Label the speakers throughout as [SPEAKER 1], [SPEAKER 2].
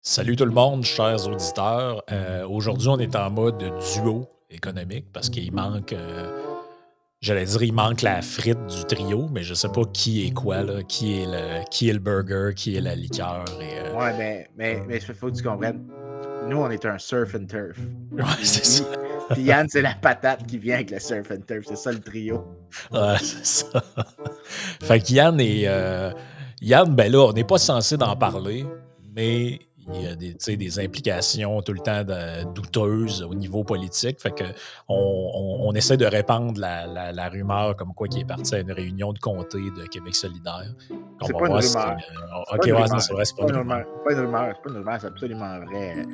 [SPEAKER 1] Salut tout le monde, chers auditeurs. Aujourd'hui, on est en mode duo économique parce qu'il manque, j'allais dire, il manque la frite du trio, mais je sais pas qui est quoi, là, qui est le burger, qui est la liqueur.
[SPEAKER 2] Ouais, mais il faut que tu comprennes. Nous, on est un surf and turf.
[SPEAKER 1] Ouais, c'est ça.
[SPEAKER 2] Puis Yann, c'est la patate qui vient avec le surf and turf. C'est ça le trio.
[SPEAKER 1] Ouais, c'est ça. Fait que Yann, ben là, on n'est pas censé d'en parler, mais il y a des, tu sais, des implications tout le temps douteuses au niveau politique. Fait que on essaie de répandre la rumeur comme quoi qui est parti à une réunion de comté de Québec solidaire. On
[SPEAKER 2] C'est
[SPEAKER 1] va
[SPEAKER 2] pas une
[SPEAKER 1] voir si.
[SPEAKER 2] rumeur. C'est
[SPEAKER 1] OK,
[SPEAKER 2] pas une
[SPEAKER 1] ouais, non,
[SPEAKER 2] rumeur.
[SPEAKER 1] c'est vrai, c'est
[SPEAKER 2] C'est
[SPEAKER 1] pas
[SPEAKER 2] pas
[SPEAKER 1] une
[SPEAKER 2] une
[SPEAKER 1] rumeur.
[SPEAKER 2] rumeur. C'est pas une rumeur. C'est pas une rumeur. C'est absolument vrai.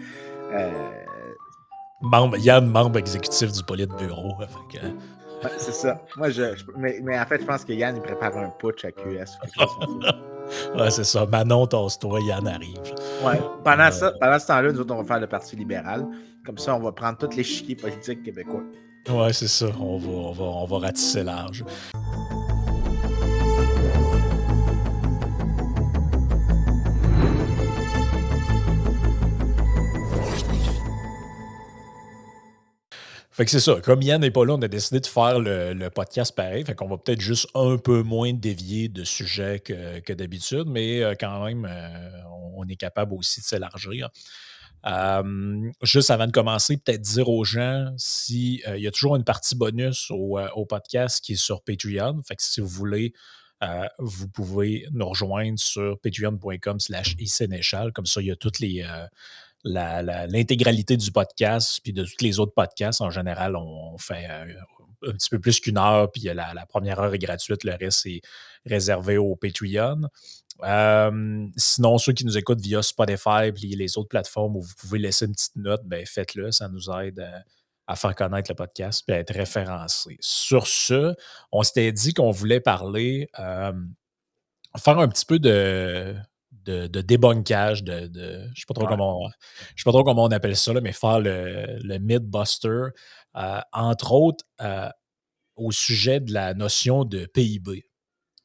[SPEAKER 1] Yann, membre exécutif du Politburo. Fait que,
[SPEAKER 2] Ouais, c'est ça. Moi, mais en fait, je pense que Yann, il prépare un putsch à QS ou quelque chose comme ça.
[SPEAKER 1] ouais, c'est ça. Manon, tosse-toi, Yann arrive.
[SPEAKER 2] Ouais.
[SPEAKER 1] Euh,
[SPEAKER 2] Pendant ce temps-là, nous autres, on va faire le Parti libéral. Comme ça, on va prendre tous les chiquiers politiques québécois.
[SPEAKER 1] ouais, c'est ça. On va ratisser large. Fait que c'est ça. Comme Yann n'est pas là, on a décidé de faire le podcast pareil. Fait qu'on va peut-être juste un peu moins dévier de sujets que d'habitude, mais quand même, on est capable aussi de s'élargir. Juste avant de commencer, peut-être dire aux gens si il y a toujours une partie bonus au podcast qui est sur Patreon. Fait que si vous voulez, vous pouvez nous rejoindre sur patreon.com/isénéchal. Comme ça, il y a toutes l'intégralité du podcast, puis de tous les autres podcasts. En général, on fait un petit peu plus qu'une heure, puis la première heure est gratuite, le reste est réservé au Patreon. Sinon, ceux qui nous écoutent via Spotify et les autres plateformes où vous pouvez laisser une petite note, ben faites-le, ça nous aide à faire connaître le podcast et à être référencé. Sur ce, on s'était dit qu'on voulait parler, faire un petit peu de débunkage, je sais pas trop
[SPEAKER 2] Ouais.
[SPEAKER 1] je sais pas trop comment on appelle ça, là, mais faire le mythbuster, entre autres, au sujet de la notion de PIB.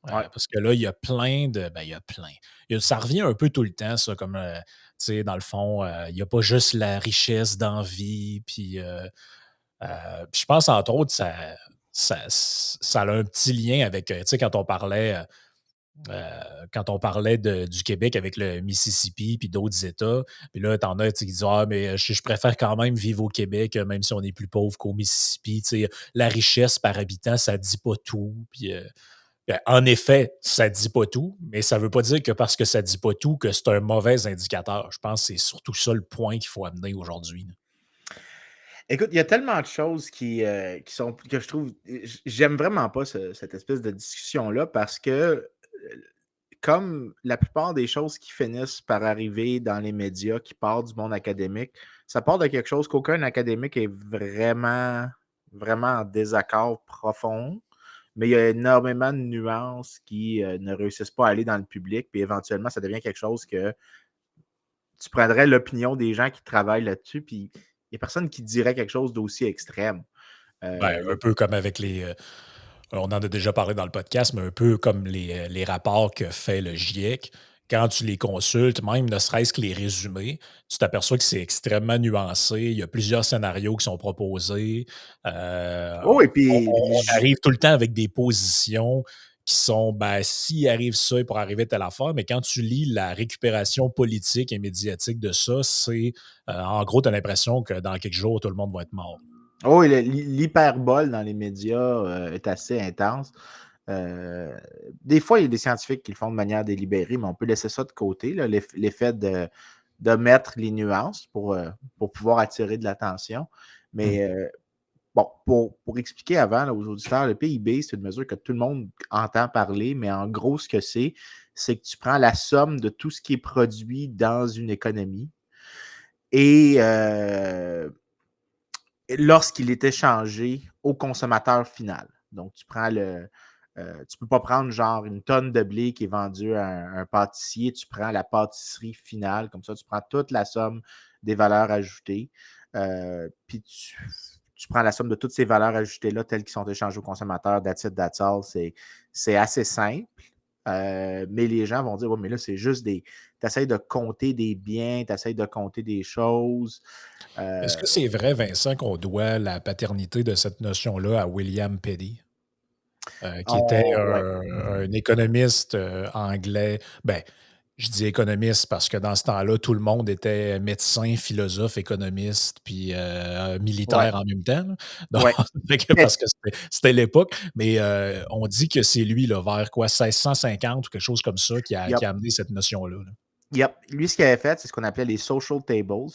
[SPEAKER 2] Ouais.
[SPEAKER 1] Parce que là, il y a plein de. Ben, il y a plein. Ça revient un peu tout le temps, ça, comme, tu sais, dans le fond, il n'y a pas juste la richesse d'envie, puis je pense, entre autres, ça a un petit lien avec, tu sais, quand on parlait du Québec avec le Mississippi puis d'autres États, puis là, t'en as tu sais, qui disent ah, mais je préfère quand même vivre au Québec, même si on est plus pauvre qu'au Mississippi. Tu sais, la richesse par habitant, ça dit pas tout. Puis, ben, en effet, ça dit pas tout, mais ça veut pas dire que parce que ça dit pas tout, que c'est un mauvais indicateur. Je pense que c'est surtout ça le point qu'il faut amener aujourd'hui, là.
[SPEAKER 2] Écoute, il y a tellement de choses qui sont que je trouve j'aime vraiment pas cette espèce de discussion-là parce que, comme la plupart des choses qui finissent par arriver dans les médias, qui partent du monde académique, ça part de quelque chose qu'aucun académique est vraiment en désaccord profond, mais il y a énormément de nuances qui, ne réussissent pas à aller dans le public, puis éventuellement, ça devient quelque chose que tu prendrais l'opinion des gens qui travaillent là-dessus, puis il y a personne qui dirait quelque chose d'aussi extrême.
[SPEAKER 1] Ben,
[SPEAKER 2] Il y
[SPEAKER 1] un
[SPEAKER 2] a
[SPEAKER 1] peu comme avec on en a déjà parlé dans le podcast, mais un peu comme les rapports que fait le GIEC. Quand tu les consultes, même ne serait-ce que les résumés, tu t'aperçois que c'est extrêmement nuancé. Il y a plusieurs scénarios qui sont proposés.
[SPEAKER 2] oh, et
[SPEAKER 1] On arrive tout le temps avec des positions qui sont, ben, s'il arrive ça, il pourrait arriver telle affaire, mais quand tu lis la récupération politique et médiatique de ça, c'est, en gros, tu as l'impression que dans quelques jours, tout le monde va être mort.
[SPEAKER 2] oh, et l'hyperbole dans les médias, est assez intense. Heu, des fois, il y a des scientifiques qui le font de manière délibérée, mais on peut laisser ça de côté, là, l'effet de mettre les nuances pour pouvoir attirer de l'attention.
[SPEAKER 1] Mmh.
[SPEAKER 2] Mais, bon, pour expliquer avant là, aux auditeurs, le PIB, c'est une mesure que tout le monde entend parler, mais en gros, ce que c'est que tu prends la somme de tout ce qui est produit dans une économie et lorsqu'il est échangé au consommateur final. Donc, tu peux pas prendre genre une tonne de blé qui est vendue à un pâtissier, tu prends la pâtisserie finale, comme ça, tu prends toute la somme des valeurs ajoutées, puis tu prends la somme de toutes ces valeurs ajoutées-là, telles qui sont échangées au consommateur, that's it, that's all. C'est assez simple. Mais les gens vont dire, ouais, mais là, c'est juste des. Tu essaies de compter des biens, tu essaies de compter des choses.
[SPEAKER 1] Est-ce que
[SPEAKER 2] Euh,
[SPEAKER 1] c'est vrai, Vincent, qu'on doit la paternité de cette notion-là à William Petty, qui était
[SPEAKER 2] ouais,
[SPEAKER 1] un économiste anglais? Ben, je dis économiste parce que dans ce temps-là, tout le monde était médecin, philosophe, économiste, puis
[SPEAKER 2] ouais,
[SPEAKER 1] militaire en même temps, là. Donc,
[SPEAKER 2] ouais.
[SPEAKER 1] fait que parce que c'était l'époque, mais on dit que c'est lui, là, vers quoi, 1650 ou quelque chose comme ça, qui a
[SPEAKER 2] Yep,
[SPEAKER 1] amené cette notion-là, là.
[SPEAKER 2] yep. Lui, ce qu'il avait fait, c'est ce qu'on appelait les social tables.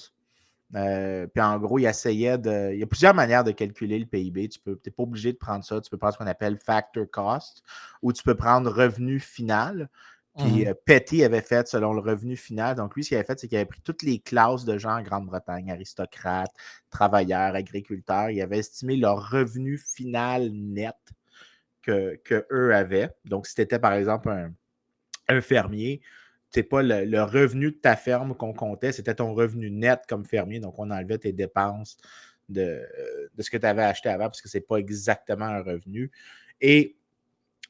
[SPEAKER 2] Puis en gros, il essayait de. Il y a plusieurs manières de calculer le PIB. Tu n'es pas obligé de prendre ça. Tu peux prendre ce qu'on appelle factor cost ou tu peux prendre revenu final. Puis
[SPEAKER 1] Mhm.
[SPEAKER 2] Petty avait fait selon le revenu final. Donc lui, ce qu'il avait fait, c'est qu'il avait pris toutes les classes de gens en Grande-Bretagne, aristocrates, travailleurs, agriculteurs. Il avait estimé leur revenu final net que eux avaient. Donc si tu étais, par exemple, un fermier, c'est pas le revenu de ta ferme qu'on comptait, c'était ton revenu net comme fermier. Donc, on enlevait tes dépenses de ce que tu avais acheté avant parce que c'est pas exactement un revenu. Et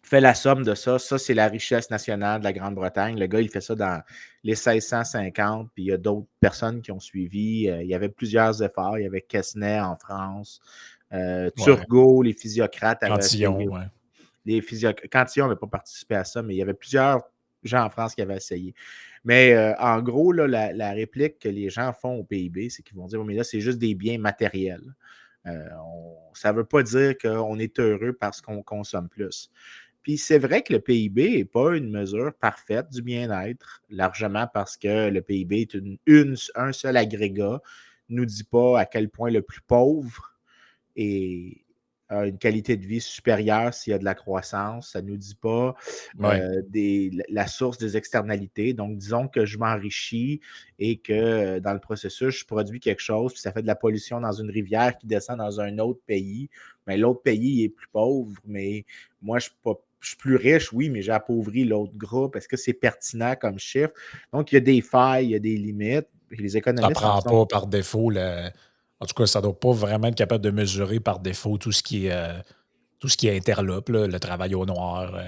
[SPEAKER 2] fait la somme de ça. Ça, c'est la richesse nationale de la Grande-Bretagne. Le gars, il fait ça dans les 1650, puis il y a d'autres personnes qui ont suivi. Il y avait plusieurs efforts. Il y avait Quesnay en France.
[SPEAKER 1] Ouais.
[SPEAKER 2] Turgot, les physiocrates avaient
[SPEAKER 1] Cantillon,
[SPEAKER 2] essayé.
[SPEAKER 1] ouais.
[SPEAKER 2] Cantillon n'avait pas participé à ça, mais il y avait plusieurs gens en France qui avaient essayé. Mais en gros, là, la réplique que les gens font au PIB, c'est qu'ils vont dire, oh, mais là, c'est juste des biens matériels. Ça ne veut pas dire qu'on est heureux parce qu'on consomme plus. Puis c'est vrai que le PIB n'est pas une mesure parfaite du bien-être, largement parce que le PIB est un seul agrégat, ne nous dit pas à quel point le plus pauvre et a une qualité de vie supérieure s'il y a de la croissance. Ça ne nous dit pas
[SPEAKER 1] Ouais.
[SPEAKER 2] la source des externalités. Donc, disons que je m'enrichis et que dans le processus, je produis quelque chose, puis ça fait de la pollution dans une rivière qui descend dans un autre pays. Mais l'autre pays est plus pauvre, mais moi, je suis plus riche, oui, mais j'ai appauvri l'autre groupe. Est-ce que c'est pertinent comme chiffre? Donc, il y a des failles, il y a des limites. Puis les
[SPEAKER 1] Ça
[SPEAKER 2] économistes en
[SPEAKER 1] prend
[SPEAKER 2] sont.
[SPEAKER 1] pas par défaut en tout cas, ça doit pas vraiment être capable de mesurer par défaut tout ce qui est interlope, là, le travail au noir,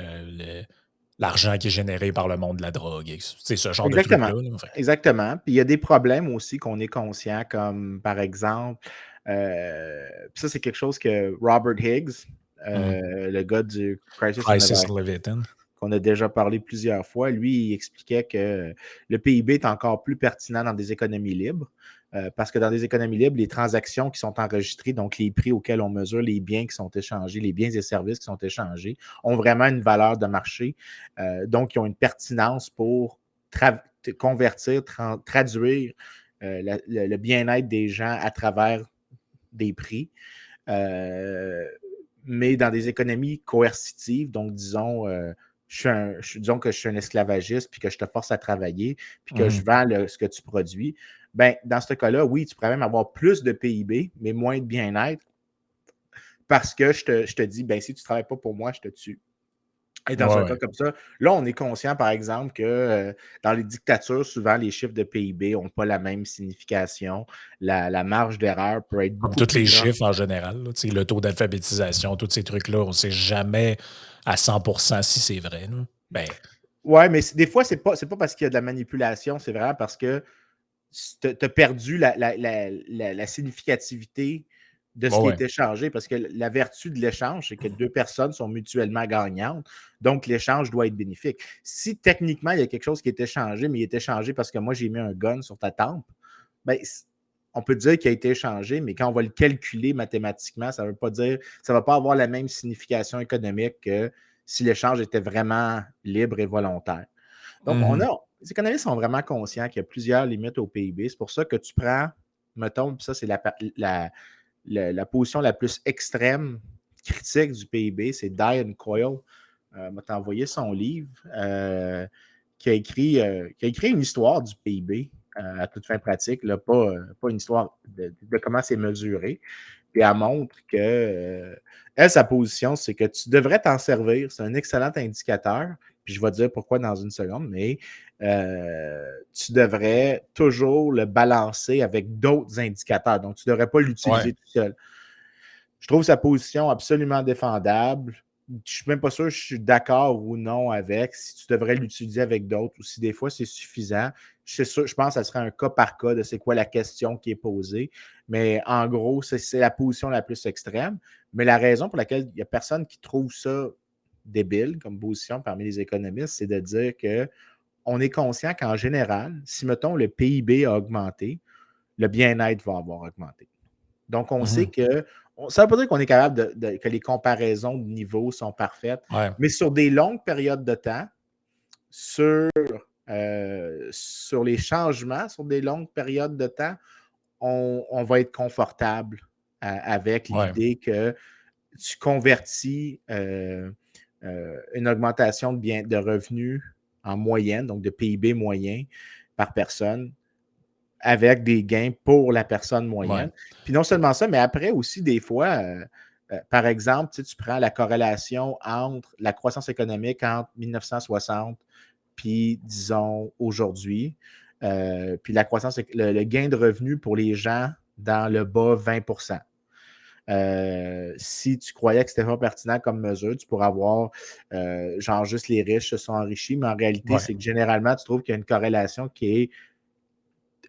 [SPEAKER 1] l'argent qui est généré par le monde de la drogue et c'est ce genre de
[SPEAKER 2] Exactement,
[SPEAKER 1] trucs-là, là, fait que
[SPEAKER 2] exactement. Puis il y a des problèmes aussi qu'on est conscient, comme par exemple, puis ça, c'est quelque chose que Robert Higgs,
[SPEAKER 1] mmh.
[SPEAKER 2] le gars du Crisis in
[SPEAKER 1] Crisis
[SPEAKER 2] Levi
[SPEAKER 1] in Leviathan.
[SPEAKER 2] qu'on a déjà parlé plusieurs fois, lui, il expliquait que le PIB est encore plus pertinent dans des économies libres, parce que dans des économies libres, les transactions qui sont enregistrées, donc les prix auxquels on mesure les biens qui sont échangés, les biens et services qui sont échangés, ont vraiment une valeur de marché. Donc, ils ont une pertinence pour convertir, traduire le bien-être des gens à travers des prix. Euh, mais dans des économies coercitives, donc disons, disons que je suis un esclavagiste, puis que je te force à travailler, puis que je
[SPEAKER 1] Mmh.
[SPEAKER 2] vends ce que tu produis, ben, dans ce cas-là, oui, tu pourrais même avoir plus de PIB, mais moins de bien-être, parce que je te dis, ben, si tu ne travailles pas pour moi, je te tue. Et
[SPEAKER 1] Ouais,
[SPEAKER 2] dans un cas
[SPEAKER 1] ouais.
[SPEAKER 2] comme ça, là, on est conscient, par exemple, que dans les dictatures, souvent, les chiffres de PIB n'ont pas la même signification. La marge d'erreur peut être
[SPEAKER 1] Comme
[SPEAKER 2] beaucoup
[SPEAKER 1] tous
[SPEAKER 2] plus
[SPEAKER 1] les
[SPEAKER 2] grande.
[SPEAKER 1] chiffres en général, là, tu sais, le taux d'alphabétisation, tous ces trucs-là, on sait jamais à 100 si c'est vrai, là. Ben,
[SPEAKER 2] Ouais, mais des fois, c'est pas parce qu'il y a de la manipulation, c'est vraiment parce que tu as perdu la significativité de ce
[SPEAKER 1] ouais,
[SPEAKER 2] qui
[SPEAKER 1] ouais.
[SPEAKER 2] est échangé, parce que la vertu de l'échange, c'est que deux personnes sont mutuellement gagnantes, donc l'échange doit être bénéfique. Si techniquement, il y a quelque chose qui est échangé, mais il est échangé parce que moi, j'ai mis un gun sur ta tempe, ben, on peut dire qu'il a été échangé, mais quand on va le calculer mathématiquement, ça ne veut pas dire, ça ne va pas avoir la même signification économique que si l'échange était vraiment libre et volontaire. Donc,
[SPEAKER 1] Mmh.
[SPEAKER 2] les économistes sont vraiment conscients qu'il y a plusieurs limites au PIB. C'est pour ça que tu prends, mettons, puis ça, c'est la position la plus extrême, critique du PIB, c'est Diane Coyle. M'a envoyé son livre, qui a écrit une histoire du PIB à toute fin pratique, là, pas une histoire de comment c'est mesuré. Puis elle montre que, elle, sa position, c'est que tu devrais t'en servir. C'est un excellent indicateur. Puis je vais te dire pourquoi dans une seconde, mais tu devrais toujours le balancer avec d'autres indicateurs. Donc, tu ne devrais pas
[SPEAKER 1] Ouais.
[SPEAKER 2] l'utiliser tout seul. Je trouve sa position absolument défendable. je suis même pas sûr si je suis d'accord ou non avec, si tu devrais l'utiliser avec d'autres ou si des fois c'est suffisant. Je pense que ça serait un cas par cas de c'est quoi la question qui est posée. Mais en gros, c'est la position la plus extrême. Mais la raison pour laquelle il n'y a personne qui trouve ça débile comme position parmi les économistes, c'est de dire que on est conscient qu'en général, si mettons le PIB a augmenté, le bien-être va avoir augmenté. Donc, on sait
[SPEAKER 1] Mhm.
[SPEAKER 2] que. Ça ne veut pas dire qu'on est capable que les comparaisons de niveau sont parfaites,
[SPEAKER 1] Ouais,
[SPEAKER 2] mais sur des longues périodes de temps, sur, sur les changements, sur des longues périodes de temps, on va être confortable avec
[SPEAKER 1] ouais,
[SPEAKER 2] l'idée que tu convertis une augmentation de revenus en moyenne, donc de PIB moyen par personne, avec des gains pour la personne
[SPEAKER 1] ouais,
[SPEAKER 2] moyenne. Puis non seulement ça, mais après aussi, des fois, par exemple, tu prends la corrélation entre la croissance économique entre 1960 puis, disons, aujourd'hui, puis la croissance, le gain de revenus pour les gens dans le bas 20 si tu croyais que c'était pas pertinent comme mesure, tu pourrais avoir genre juste les riches se sont enrichis, mais en réalité,
[SPEAKER 1] ouais,
[SPEAKER 2] c'est que généralement, tu trouves qu'il y a une corrélation qui est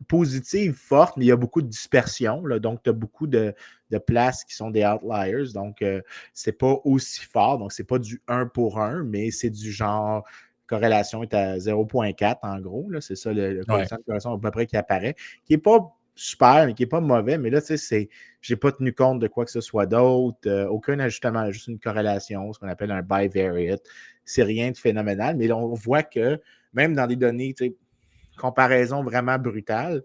[SPEAKER 2] positive, forte, mais il y a beaucoup de dispersion. Là, donc, tu as beaucoup de places qui sont des outliers. Donc, c'est pas aussi fort. Donc, c'est pas du 1 pour 1, mais c'est du genre corrélation est à 0,4 en gros. Là, c'est ça le
[SPEAKER 1] ouais,
[SPEAKER 2] coefficient de corrélation à peu près qui apparaît, qui n'est pas super, mais qui n'est pas mauvais. Mais là, tu sais, je n'ai pas tenu compte de quoi que ce soit d'autre. Aucun ajustement, juste une corrélation, ce qu'on appelle un bivariate. C'est rien de phénoménal, mais là, on voit que même dans des données, tu sais, comparaison vraiment brutale,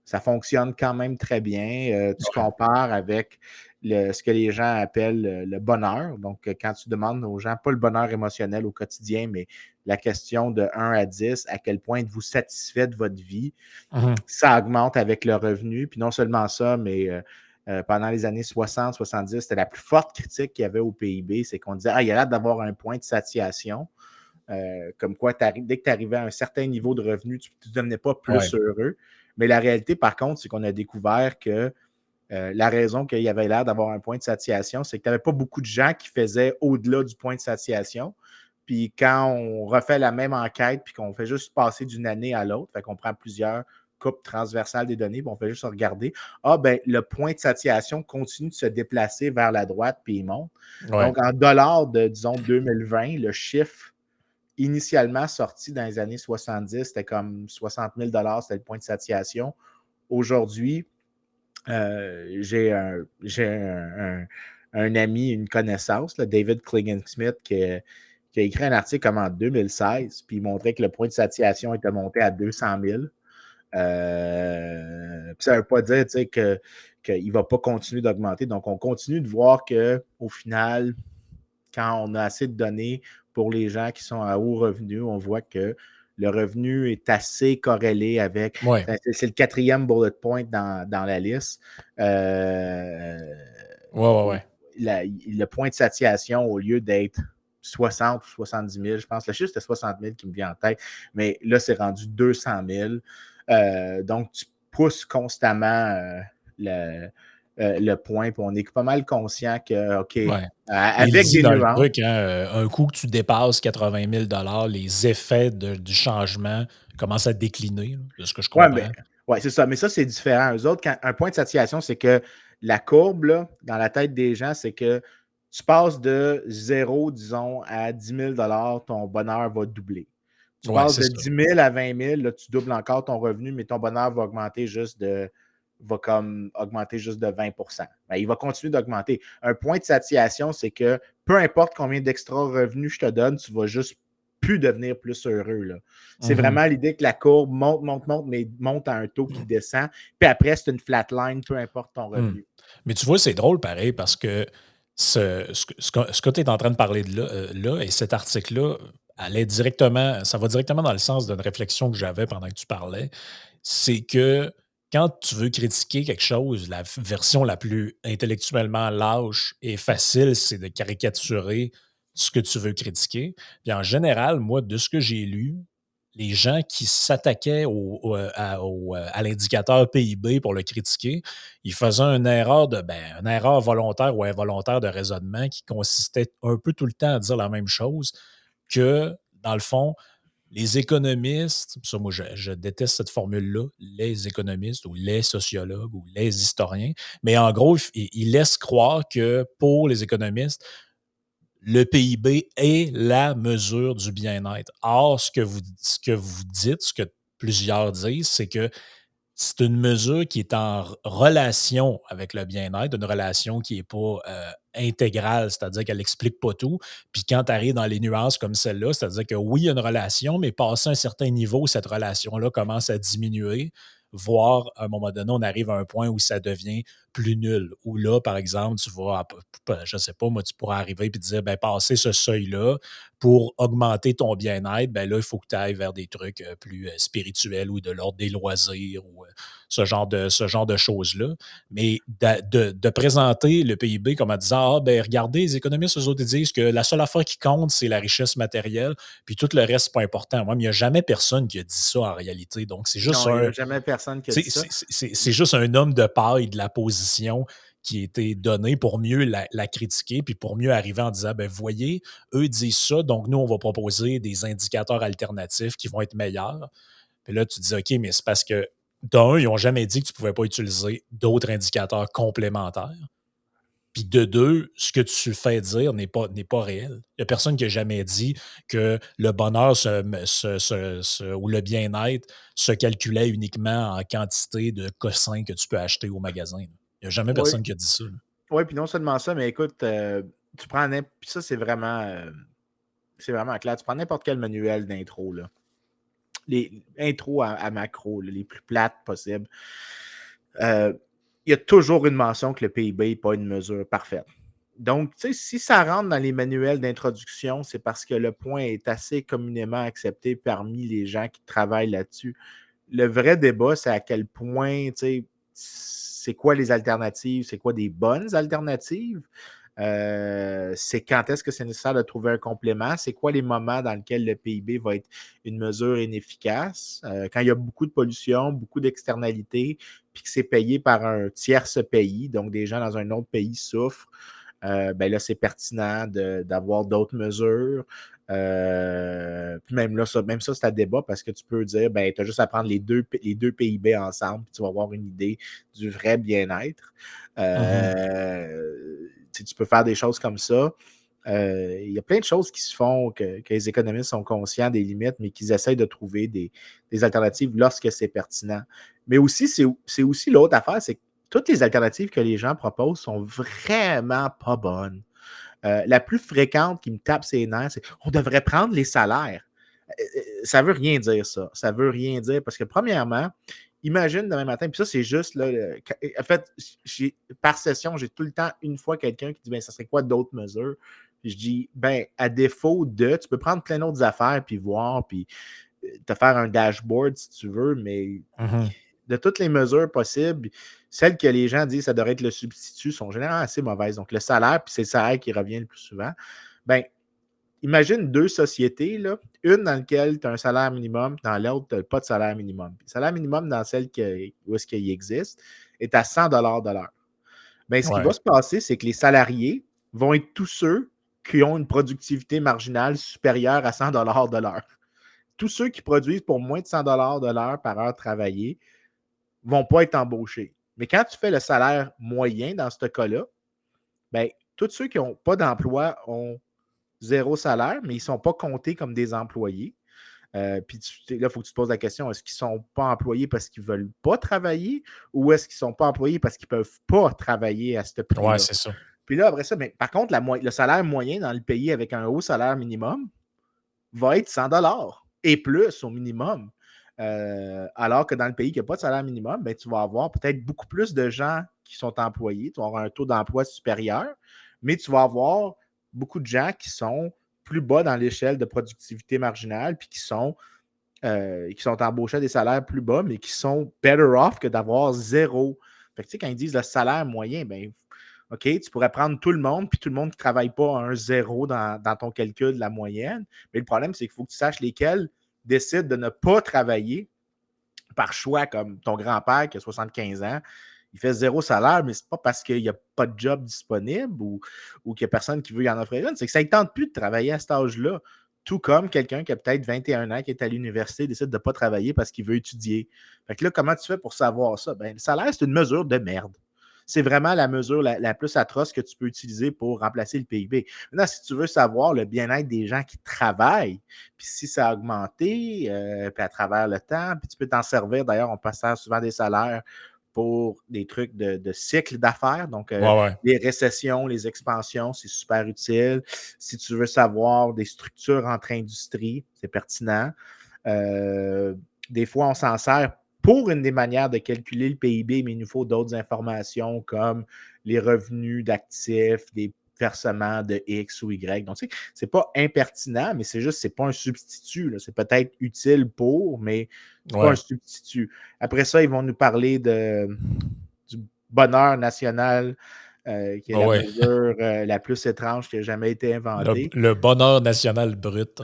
[SPEAKER 2] ça fonctionne quand même très bien. Tu
[SPEAKER 1] ouais,
[SPEAKER 2] compares avec ce que les gens appellent le bonheur. Donc, quand tu demandes aux gens, pas le bonheur émotionnel au quotidien, mais la question de 1 à 10, à quel point êtes-vous satisfait de votre vie,
[SPEAKER 1] mhm,
[SPEAKER 2] ça augmente avec le revenu. Puis non seulement ça, mais pendant les années 60-70, c'était la plus forte critique qu'il y avait au PIB, c'est qu'on disait, ah, il y a l'air d'avoir un point de satiation. Comme quoi, dès que tu arrivais à un certain niveau de revenu, tu ne devenais pas
[SPEAKER 1] ouais,
[SPEAKER 2] plus heureux. Mais la réalité, par contre, c'est qu'on a découvert que la raison qu'il y avait l'air d'avoir un point de satiation, c'est que tu n'avais pas beaucoup de gens qui faisaient au-delà du point de satiation. Puis quand on refait la même enquête, puis qu'on fait juste passer d'une année à l'autre, fait qu'on prend plusieurs coupes transversales des données, puis on fait juste regarder, ah ben le point de satiation continue de se déplacer vers la droite, puis il monte.
[SPEAKER 1] ouais,
[SPEAKER 2] Donc en dollars de, disons, 2020, le chiffre initialement sorti dans les années 70, c'était comme 60 000 c'était le point de satiation. Aujourd'hui, j'ai un ami, une connaissance, là, David Cliggan-Smith, qui a écrit un article comme en 2016, puis il montrait que le point de satiation était monté à 200 000. Ça ne veut pas dire qu'il ne va pas continuer d'augmenter. Donc, on continue de voir qu'au final, quand on a assez de données pour les gens qui sont à haut revenu, on voit que le revenu est assez corrélé avec.
[SPEAKER 1] ouais,
[SPEAKER 2] C'est le quatrième bullet point dans la liste. Euh,
[SPEAKER 1] ouais, ouais, ouais.
[SPEAKER 2] le point de satiation, au lieu d'être 60 ou 70 000, je pense, le chiffre c'était 60 000 qui me vient en tête, mais là, c'est rendu 200 000. Donc, tu pousses constamment le point, puis on est pas mal conscient que, OK,
[SPEAKER 1] Ouais. Et il
[SPEAKER 2] avec
[SPEAKER 1] dit
[SPEAKER 2] des
[SPEAKER 1] dans le
[SPEAKER 2] nuances.
[SPEAKER 1] truc, hein, un coup que tu dépasses 80 000 les effets du changement commencent à décliner, là, de ce que je
[SPEAKER 2] Ouais, mais
[SPEAKER 1] comprends.
[SPEAKER 2] ouais, c'est ça. Mais ça, c'est différent. Eux autres, un point de satiation, c'est que la courbe, là, dans la tête des gens, c'est que tu passes de 0, disons, à 10 000 ton bonheur va doubler. Tu
[SPEAKER 1] Ouais,
[SPEAKER 2] passes
[SPEAKER 1] c'est
[SPEAKER 2] de
[SPEAKER 1] ça.
[SPEAKER 2] 10 000 à 20 000, là, tu doubles encore ton revenu, mais ton bonheur va augmenter juste de 20 ben, il va continuer d'augmenter. Un point de satiation, c'est que peu importe combien d'extra revenus je te donne, tu vas juste plus devenir plus heureux. Là. C'est
[SPEAKER 1] Mhm.
[SPEAKER 2] vraiment l'idée que la courbe monte, monte, monte, mais monte à un taux qui descend. Puis après, c'est une flatline, peu importe ton
[SPEAKER 1] Hmm.
[SPEAKER 2] revenu.
[SPEAKER 1] Mais tu vois, c'est drôle pareil parce que ce que tu es en train de parler de là et cet article-là ça va directement dans le sens d'une réflexion que j'avais pendant que tu parlais. C'est que quand tu veux critiquer quelque chose, la version la plus intellectuellement lâche et facile, c'est de caricaturer ce que tu veux critiquer. Puis en général, moi, de ce que j'ai lu, les gens qui s'attaquaient à l'indicateur PIB pour le critiquer, ils faisaient une erreur volontaire ou involontaire de raisonnement qui consistait un peu tout le temps à dire la même chose que, dans le fond, les économistes, ça, moi, je déteste cette formule-là, les économistes ou les sociologues ou les historiens, mais en gros, ils laissent croire que pour les économistes, le PIB est la mesure du bien-être. Or, ce que vous dites, ce que plusieurs disent, c'est que c'est une mesure qui est en relation avec le bien-être, une relation qui n'est pas intégrale, c'est-à-dire qu'elle n'explique pas tout. Puis quand tu arrives dans les nuances comme celle-là, c'est-à-dire que oui, il y a une relation, mais passé un certain niveau, cette relation-là commence à diminuer, voire à un moment donné, on arrive à un point où ça devient plus nul. Où là, par exemple, tu vas, je ne sais pas, moi, tu pourras arriver et dire, ben, passer ce seuil-là pour augmenter ton bien-être, ben là, il faut que tu ailles vers des trucs plus spirituels ou de l'ordre des loisirs ou ce genre de choses-là. Mais de présenter le PIB comme en disant, ah, ben regardez, les économistes, eux autres, ils disent que la seule affaire qui compte, c'est la richesse matérielle, puis tout le reste, c'est pas important. Moi, il n'y a jamais personne qui a dit ça en réalité. Donc, c'est juste
[SPEAKER 2] Non, il n'y
[SPEAKER 1] un,
[SPEAKER 2] a jamais personne qui a
[SPEAKER 1] c'est
[SPEAKER 2] dit ça.
[SPEAKER 1] c'est- c'est- c'est juste un homme de paille de la position qui a été donné pour mieux la critiquer, puis pour mieux arriver en disant, ben voyez, eux disent ça, donc nous, on va proposer des indicateurs alternatifs qui vont être meilleurs. Puis là, tu te dis, OK, mais c'est parce que, d'un, ils n'ont jamais dit que tu ne pouvais pas utiliser d'autres indicateurs complémentaires. Puis de deux, ce que tu fais dire n'est pas réel. Il n'y a personne qui a jamais dit que le bonheur ou le bien-être se calculait uniquement en quantité de cossins que tu peux acheter au magasin. Il n'y a jamais
[SPEAKER 2] Oui,
[SPEAKER 1] personne qui a dit ça, là.
[SPEAKER 2] oui, puis non seulement ça, mais écoute, tu prends puis ça, c'est vraiment clair. Tu prends n'importe quel manuel d'intro, là. Les intros à macro, là, les plus plates possibles. Euh, il y a toujours une mention que le PIB n'est pas une mesure parfaite. Donc, tu sais, si ça rentre dans les manuels d'introduction, c'est parce que le point est assez communément accepté parmi les gens qui travaillent là-dessus. Le vrai débat, c'est à quel point, tu sais, c'est quoi les alternatives, c'est quoi des bonnes alternatives, c'est quand est-ce que c'est nécessaire de trouver un complément, c'est quoi les moments dans lesquels le PIB va être une mesure inefficace, quand il y a beaucoup de pollution, beaucoup d'externalités, puis que c'est payé par un tierce pays, donc des gens dans un autre pays souffrent. Ben là, c'est pertinent d'avoir d'autres mesures. Puis même ça, c'est à débat parce que tu peux dire, ben, tu as juste à prendre les deux PIB ensemble, puis tu vas avoir une idée du vrai bien-être.
[SPEAKER 1] Mhm.
[SPEAKER 2] Tu peux faire des choses comme ça. Il y a plein de choses qui se font que les économistes sont conscients des limites, mais qu'ils essayent de trouver des alternatives lorsque c'est pertinent. Mais aussi, c'est aussi l'autre affaire, c'est que toutes les alternatives que les gens proposent sont vraiment pas bonnes. La plus fréquente qui me tape ses nerfs, c'est on devrait prendre les salaires. Ça veut rien dire, ça. Ça veut rien dire parce que, premièrement, imagine demain matin, puis ça, c'est juste, là, en fait, par session, j'ai tout le temps une fois quelqu'un qui dit, ben, ça serait quoi d'autres mesures? Puis je dis, ben, à défaut de, tu peux prendre plein d'autres affaires, puis voir, puis te faire un dashboard si tu veux, mais
[SPEAKER 1] Mhm.
[SPEAKER 2] de toutes les mesures possibles, celles que les gens disent que ça devrait être le substitut sont généralement assez mauvaises. Donc, le salaire, puis c'est le salaire qui revient le plus souvent. Ben, imagine deux sociétés, là, une dans laquelle tu as un salaire minimum, dans l'autre, tu n'as pas de salaire minimum. Le salaire minimum dans celle où est-ce qu'il existe est à 100 de l'heure. Ben, ce qui va
[SPEAKER 1] Ouais.
[SPEAKER 2] se passer, c'est que les salariés vont être tous ceux qui ont une productivité marginale supérieure à 100 de l'heure. Tous ceux qui produisent pour moins de 100 de l'heure par heure travaillée ne vont pas être embauchés. Mais quand tu fais le salaire moyen dans ce cas-là, ben, tous ceux qui n'ont pas d'emploi ont zéro salaire, mais ils ne sont pas comptés comme des employés. Puis là, il faut que tu te poses la question, est-ce qu'ils ne sont pas employés parce qu'ils ne veulent pas travailler ou est-ce qu'ils ne sont pas employés parce qu'ils ne peuvent pas travailler à ce
[SPEAKER 1] Ouais,
[SPEAKER 2] prix-là?
[SPEAKER 1] c'est ça.
[SPEAKER 2] Puis là, après ça, mais par contre, le salaire moyen dans le pays avec un haut salaire minimum va être 100 et plus au minimum. Alors que dans le pays qui n'a pas de salaire minimum, ben, tu vas avoir peut-être beaucoup plus de gens qui sont employés, tu vas avoir un taux d'emploi supérieur, mais tu vas avoir beaucoup de gens qui sont plus bas dans l'échelle de productivité marginale, puis qui sont embauchés à des salaires plus bas, mais qui sont better off que d'avoir zéro. Fait que, tu sais, quand ils disent le salaire moyen, ben, OK, tu pourrais prendre tout le monde, puis tout le monde qui ne travaille pas a un zéro dans ton calcul de la moyenne. Mais le problème, c'est qu'il faut que tu saches lesquels décide de ne pas travailler par choix, comme ton grand-père qui a 75 ans, il fait 0 salaire, mais c'est pas parce qu'il n'y a pas de job disponible ou qu'il n'y a personne qui veut y en offrir une, c'est que ça ne tente plus de travailler à cet âge-là. Tout comme quelqu'un qui a peut-être 21 ans, qui est à l'université, décide de ne pas travailler parce qu'il veut étudier. Fait que là, comment tu fais pour savoir ça? Ben, le salaire, c'est une mesure de merde. C'est vraiment la mesure la plus atroce que tu peux utiliser pour remplacer le PIB. Maintenant, si tu veux savoir le bien-être des gens qui travaillent, puis si ça a augmenté, puis à travers le temps, puis tu peux t'en servir. D'ailleurs, on passe souvent des salaires pour des trucs de cycle d'affaires. Donc,
[SPEAKER 1] Ouais, ouais.
[SPEAKER 2] les récessions, les expansions, c'est super utile. Si tu veux savoir des structures entre industries, c'est pertinent. Des fois, on s'en sert pour une des manières de calculer le PIB, mais il nous faut d'autres informations comme les revenus d'actifs, des versements de X ou Y. Donc, tu sais, c'est pas impertinent, mais c'est juste, c'est pas un substitut. C'est peut-être utile pour, mais c'est pas un
[SPEAKER 1] Ouais.
[SPEAKER 2] substitut. Après ça, ils vont nous parler du bonheur national, qui est
[SPEAKER 1] Ouais,
[SPEAKER 2] la
[SPEAKER 1] ouais.
[SPEAKER 2] mesure la plus étrange qui a jamais été inventée.
[SPEAKER 1] Le bonheur national brut.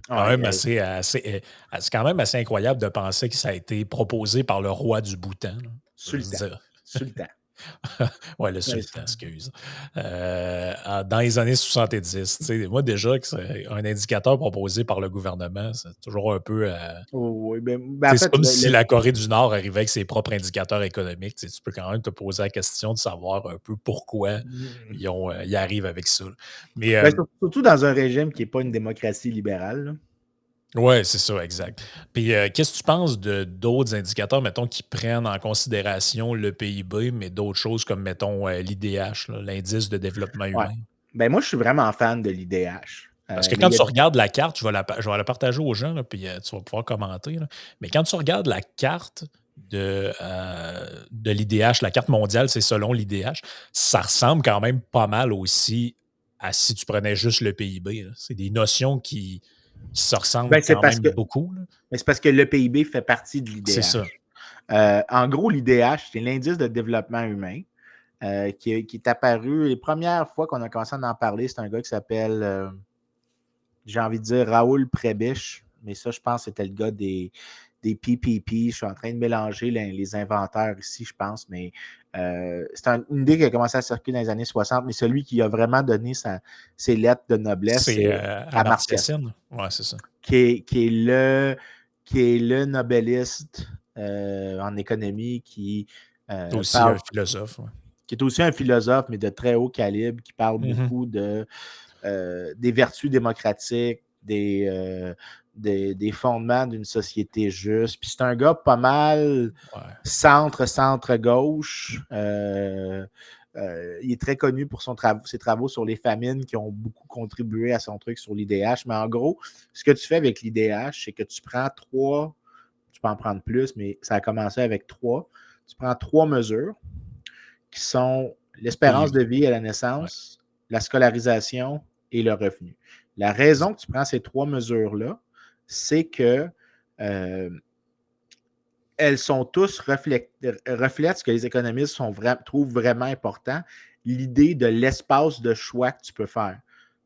[SPEAKER 1] Quand même
[SPEAKER 2] Ouais,
[SPEAKER 1] c'est quand même assez incroyable de penser que ça a été proposé par le roi du Bhoutan, là. Je veux
[SPEAKER 2] sultan.
[SPEAKER 1] dire.
[SPEAKER 2] Sultan.
[SPEAKER 1] Ouais, le
[SPEAKER 2] Ouais,
[SPEAKER 1] sultan, excuse. Dans les années 70, tu sais, moi déjà que c'est un indicateur proposé par le gouvernement, c'est toujours un peu,
[SPEAKER 2] oh, oui, ben,
[SPEAKER 1] tu
[SPEAKER 2] en
[SPEAKER 1] sais, c'est
[SPEAKER 2] fait,
[SPEAKER 1] comme si la Corée du Nord arrivait avec ses propres indicateurs économiques. Tu sais, tu peux quand même te poser la question de savoir un peu pourquoi ils arrivent avec ça, là. Mais,
[SPEAKER 2] ben, surtout dans un régime qui n'est pas une démocratie libérale. Là.
[SPEAKER 1] ouais, c'est ça, exact. Puis, qu'est-ce que tu penses de d'autres indicateurs, mettons, qui prennent en considération le PIB, mais d'autres choses comme, mettons, l'IDH, là, l'indice de développement
[SPEAKER 2] Ouais.
[SPEAKER 1] humain?
[SPEAKER 2] Ben, moi, je suis vraiment fan de l'IDH.
[SPEAKER 1] Parce que
[SPEAKER 2] Mais
[SPEAKER 1] quand
[SPEAKER 2] il y a.
[SPEAKER 1] tu regardes la carte, je vais la partager aux gens, là, puis tu vas pouvoir commenter, là. Mais quand tu regardes la carte de l'IDH, la carte mondiale, c'est selon l'IDH, ça ressemble quand même pas mal aussi à si tu prenais juste le PIB, là. C'est des notions qui se ressemblent
[SPEAKER 2] Ben, c'est
[SPEAKER 1] quand
[SPEAKER 2] parce
[SPEAKER 1] même
[SPEAKER 2] que,
[SPEAKER 1] beaucoup, là.
[SPEAKER 2] mais c'est parce que le PIB fait partie de
[SPEAKER 1] C'est ça.
[SPEAKER 2] l'IDH. En gros, l'IDH, c'est l'indice de développement humain qui est apparu. Les premières fois qu'on a commencé à en parler, c'est un gars qui s'appelle, j'ai envie de dire, Raoul Prebisch. Mais ça, je pense que c'était le gars des PPP. Je suis en train de mélanger les inventeurs ici, je pense. Mais c'est une idée qui a commencé à circuler dans les années 60. Mais celui qui a vraiment donné ses lettres de noblesse,
[SPEAKER 1] C'est
[SPEAKER 2] c'est
[SPEAKER 1] Amartya
[SPEAKER 2] Amartya Sen,
[SPEAKER 1] Sen? Ouais, c'est ça.
[SPEAKER 2] qui est le nobeliste en économie
[SPEAKER 1] C'est aussi
[SPEAKER 2] parle,
[SPEAKER 1] un philosophe, ouais.
[SPEAKER 2] qui est aussi un philosophe, mais de très haut calibre, qui parle
[SPEAKER 1] Mhm.
[SPEAKER 2] beaucoup des vertus démocratiques, des fondements d'une société juste. Puis c'est un gars pas mal
[SPEAKER 1] Ouais.
[SPEAKER 2] centre-gauche. Il est très connu pour ses travaux sur les famines qui ont beaucoup contribué à son truc sur l'IDH. Mais en gros, ce que tu fais avec l'IDH, c'est que tu prends trois, tu peux en prendre plus, mais ça a commencé avec trois. Tu prends trois mesures qui sont
[SPEAKER 1] Puis,
[SPEAKER 2] l'espérance de vie à la
[SPEAKER 1] ouais.
[SPEAKER 2] naissance, la scolarisation et le revenu. La raison que tu prends ces trois mesures-là, c'est que euh, elles sont tous reflètent ce que les économistes trouvent vraiment important, l'idée de l'espace de choix que tu peux faire.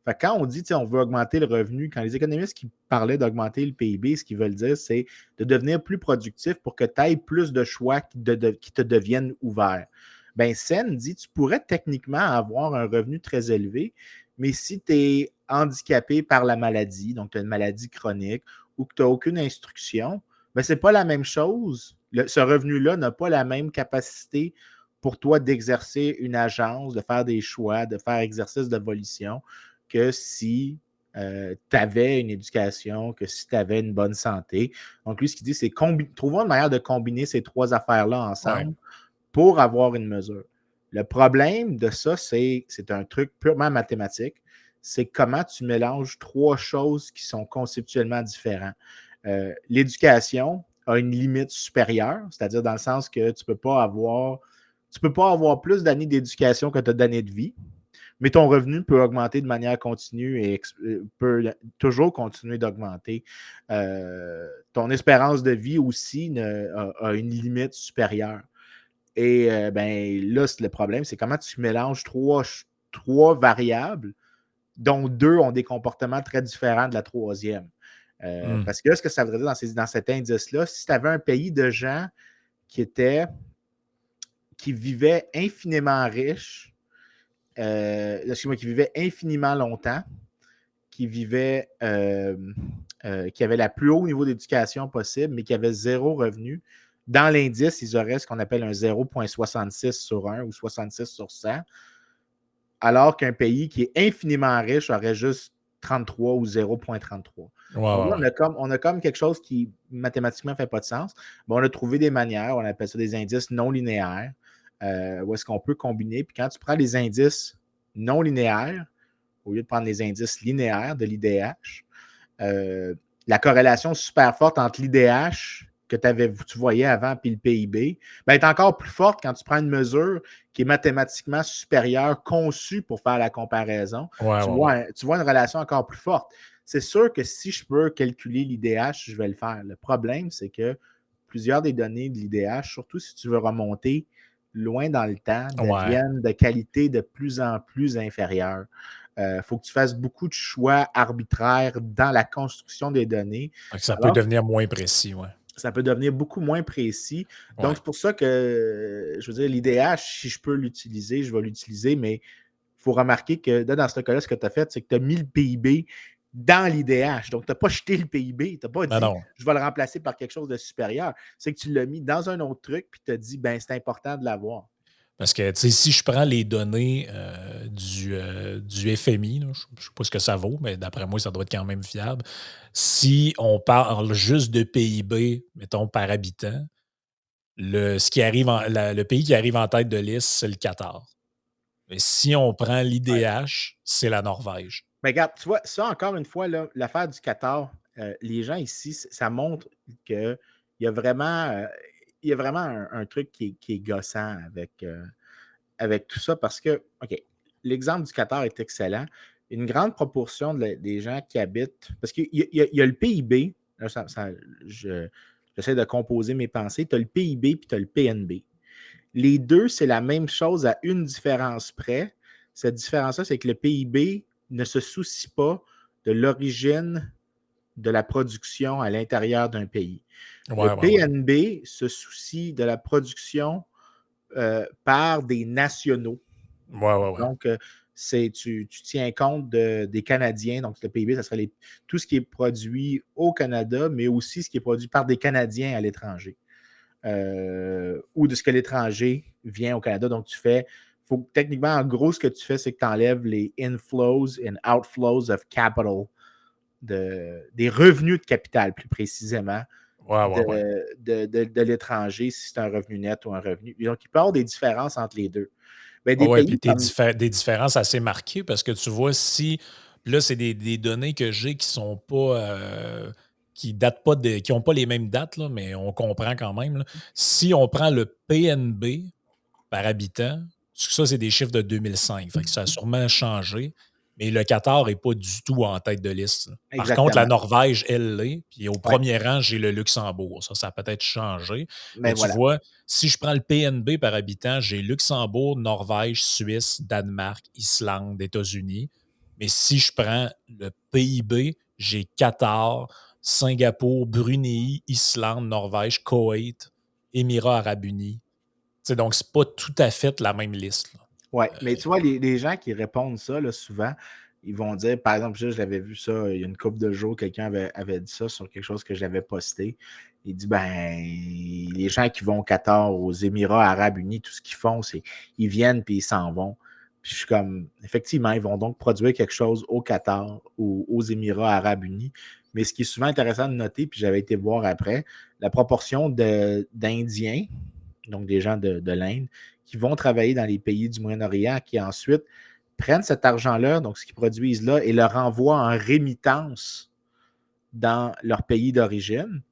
[SPEAKER 2] Fait que quand on dit on veut augmenter le revenu, quand les économistes qui parlaient d'augmenter le PIB, ce qu'ils veulent dire, c'est de devenir plus productif pour que tu aies plus de choix qui te deviennent ouverts. Ben, Sen dit tu pourrais techniquement avoir un revenu très élevé, mais si tu es handicapé par la maladie, donc tu as une maladie chronique ou que tu n'as aucune instruction, ben, ce n'est pas la même chose. Ce revenu-là n'a pas la même capacité pour toi d'exercer une agence, de faire des choix, de faire exercice de volition que si tu avais une éducation, que si tu avais une bonne santé. Donc, lui, ce qu'il dit, c'est trouvons une manière de combiner ces trois affaires-là
[SPEAKER 1] Ouais.
[SPEAKER 2] ensemble pour avoir une mesure. Le problème de ça, c'est un truc purement mathématique. C'est comment tu mélanges trois choses qui sont conceptuellement différentes. L'éducation a une limite supérieure, c'est-à-dire dans le sens que tu ne peux pas avoir plus d'années d'éducation que tu as d'années de vie, mais ton revenu peut augmenter de manière continue et peut toujours continuer d'augmenter. Ton espérance de vie aussi a une limite supérieure. Et ben, là, le problème, c'est comment tu mélanges trois variables, dont deux ont des comportements très différents de la troisième.
[SPEAKER 1] Hmm.
[SPEAKER 2] Parce que là, ce que ça voudrait dire dans cet indice-là, si tu avais un pays de gens qui vivaient infiniment riches, excuse-moi, qui vivaient infiniment longtemps, qui avaient le plus haut niveau d'éducation possible, mais qui avaient zéro revenu, dans l'indice, ils auraient ce qu'on appelle un 0,66 sur 1 ou 66 sur 100, alors qu'un pays qui est infiniment riche aurait juste 33 ou 0,33.
[SPEAKER 1] Ouais,
[SPEAKER 2] Donc
[SPEAKER 1] ouais,
[SPEAKER 2] là,
[SPEAKER 1] ouais.
[SPEAKER 2] on a comme quelque chose qui mathématiquement ne fait pas de sens. Mais on a trouvé des manières, on appelle ça des indices non linéaires, où est-ce qu'on peut combiner. Puis quand tu prends les indices non linéaires, au lieu de prendre les indices linéaires de l'IDH, la corrélation super forte entre l'IDH que tu voyais avant et le PIB ben, est encore plus forte quand tu prends une mesure qui est mathématiquement supérieure, conçue pour faire la comparaison.
[SPEAKER 1] Ouais,
[SPEAKER 2] Tu
[SPEAKER 1] ouais, ouais.
[SPEAKER 2] vois, tu vois une relation encore plus forte. C'est sûr que si je peux calculer l'IDH, je vais le faire. Le problème, c'est que plusieurs des données de l'IDH, surtout si tu veux remonter loin dans le temps,
[SPEAKER 1] Ouais.
[SPEAKER 2] deviennent de qualité de plus en plus inférieure. Faut que tu fasses beaucoup de choix arbitraires dans la construction des données.
[SPEAKER 1] Fait que ça peut
[SPEAKER 2] Alors,
[SPEAKER 1] devenir moins précis, ouais.
[SPEAKER 2] ça peut devenir beaucoup moins précis. Donc,
[SPEAKER 1] Ouais.
[SPEAKER 2] c'est pour ça que, je veux dire, l'IDH, si je peux l'utiliser, je vais l'utiliser, mais il faut remarquer que dans ce cas-là, ce que tu as fait, c'est que tu as mis le PIB dans l'IDH. Donc, tu n'as pas jeté le PIB, tu n'as pas
[SPEAKER 1] Non,
[SPEAKER 2] dit
[SPEAKER 1] non.
[SPEAKER 2] je vais le remplacer par quelque chose de supérieur. C'est que tu l'as mis dans un autre truc, puis tu as dit ben c'est important de l'avoir.
[SPEAKER 1] Parce que, tu sais, si je prends les données du FMI, là, je ne sais pas ce que ça vaut, mais d'après moi, ça doit être quand même fiable. Si on parle juste de PIB, mettons, par habitant, le pays qui arrive en tête de liste, c'est le Qatar. Mais si on prend
[SPEAKER 2] Ouais.
[SPEAKER 1] l'IDH, c'est la Norvège.
[SPEAKER 2] Mais regarde, tu vois, ça, encore une fois, là, l'affaire du Qatar, les gens ici, ça montre qu'il y a vraiment, il y a vraiment un truc qui est gossant avec tout ça parce que, OK, l'exemple du Qatar est excellent. Une grande proportion des gens qui habitent, parce qu'il y a le PIB, là, j'essaie de composer mes pensées, tu as le PIB puis tu as le PNB. Les deux, c'est la même chose à une différence près. Cette différence-là, c'est que le PIB ne se soucie pas de l'origine de la production à l'intérieur d'un pays. Le
[SPEAKER 1] Ouais, ouais, ouais.
[SPEAKER 2] PNB se soucie de la production par des nationaux.
[SPEAKER 1] Ouais, ouais, ouais.
[SPEAKER 2] Donc, tu tiens compte des Canadiens. Donc, le PIB, ça serait tout ce qui est produit au Canada, mais aussi ce qui est produit par des Canadiens à l'étranger. Ou de ce que l'étranger vient au Canada. Donc, techniquement, en gros, ce que tu fais, c'est que tu enlèves les inflows and outflows of capital, des revenus de capital, plus précisément,
[SPEAKER 1] Ouais, ouais, ouais.
[SPEAKER 2] de l'étranger, si c'est un revenu net ou un revenu. Donc, il peut y avoir des différences entre les deux. Mais
[SPEAKER 1] Ah
[SPEAKER 2] des
[SPEAKER 1] ouais, puis
[SPEAKER 2] pays comme.
[SPEAKER 1] des différences assez marquées parce que tu vois, si là, c'est des données que j'ai qui sont pas qui datent pas qui n'ont pas les mêmes dates, là, mais on comprend quand même, là. Si on prend le PNB par habitant, ça, c'est des chiffres de 2005. Fait que ça a sûrement changé. Mais le Qatar n'est pas du tout en tête de liste, là. Par contre, la
[SPEAKER 2] Exactement.
[SPEAKER 1] Norvège, elle l'est. Puis au
[SPEAKER 2] Ouais.
[SPEAKER 1] premier rang, j'ai le Luxembourg. Ça a peut-être changé. Mais
[SPEAKER 2] Mais
[SPEAKER 1] tu
[SPEAKER 2] voilà.
[SPEAKER 1] vois, si je prends le PNB par habitant, j'ai Luxembourg, Norvège, Suisse, Danemark, Islande, États-Unis. Mais si je prends le PIB, j'ai Qatar, Singapour, Brunei, Islande, Norvège, Koweït, Émirats arabes unis. Tu sais, donc, c'est pas tout à fait la même liste, là.
[SPEAKER 2] Ouais, mais tu vois, les gens qui répondent ça, là, souvent, ils vont dire, par exemple, je l'avais vu ça il y a une couple de jours, quelqu'un avait dit ça sur quelque chose que j'avais posté. Il dit, ben, les gens qui vont au Qatar, aux Émirats arabes unis, tout ce qu'ils font, c'est ils viennent puis ils s'en vont. Puis je suis comme, effectivement, ils vont donc produire quelque chose au Qatar ou aux Émirats arabes unis. Mais ce qui est souvent intéressant de noter, puis j'avais été voir après, la proportion d'Indiens, donc des gens de l'Inde, qui vont travailler dans les pays du Moyen-Orient, qui ensuite prennent cet argent-là, donc ce qu'ils produisent là, et le renvoient en rémittance dans leur pays d'origine.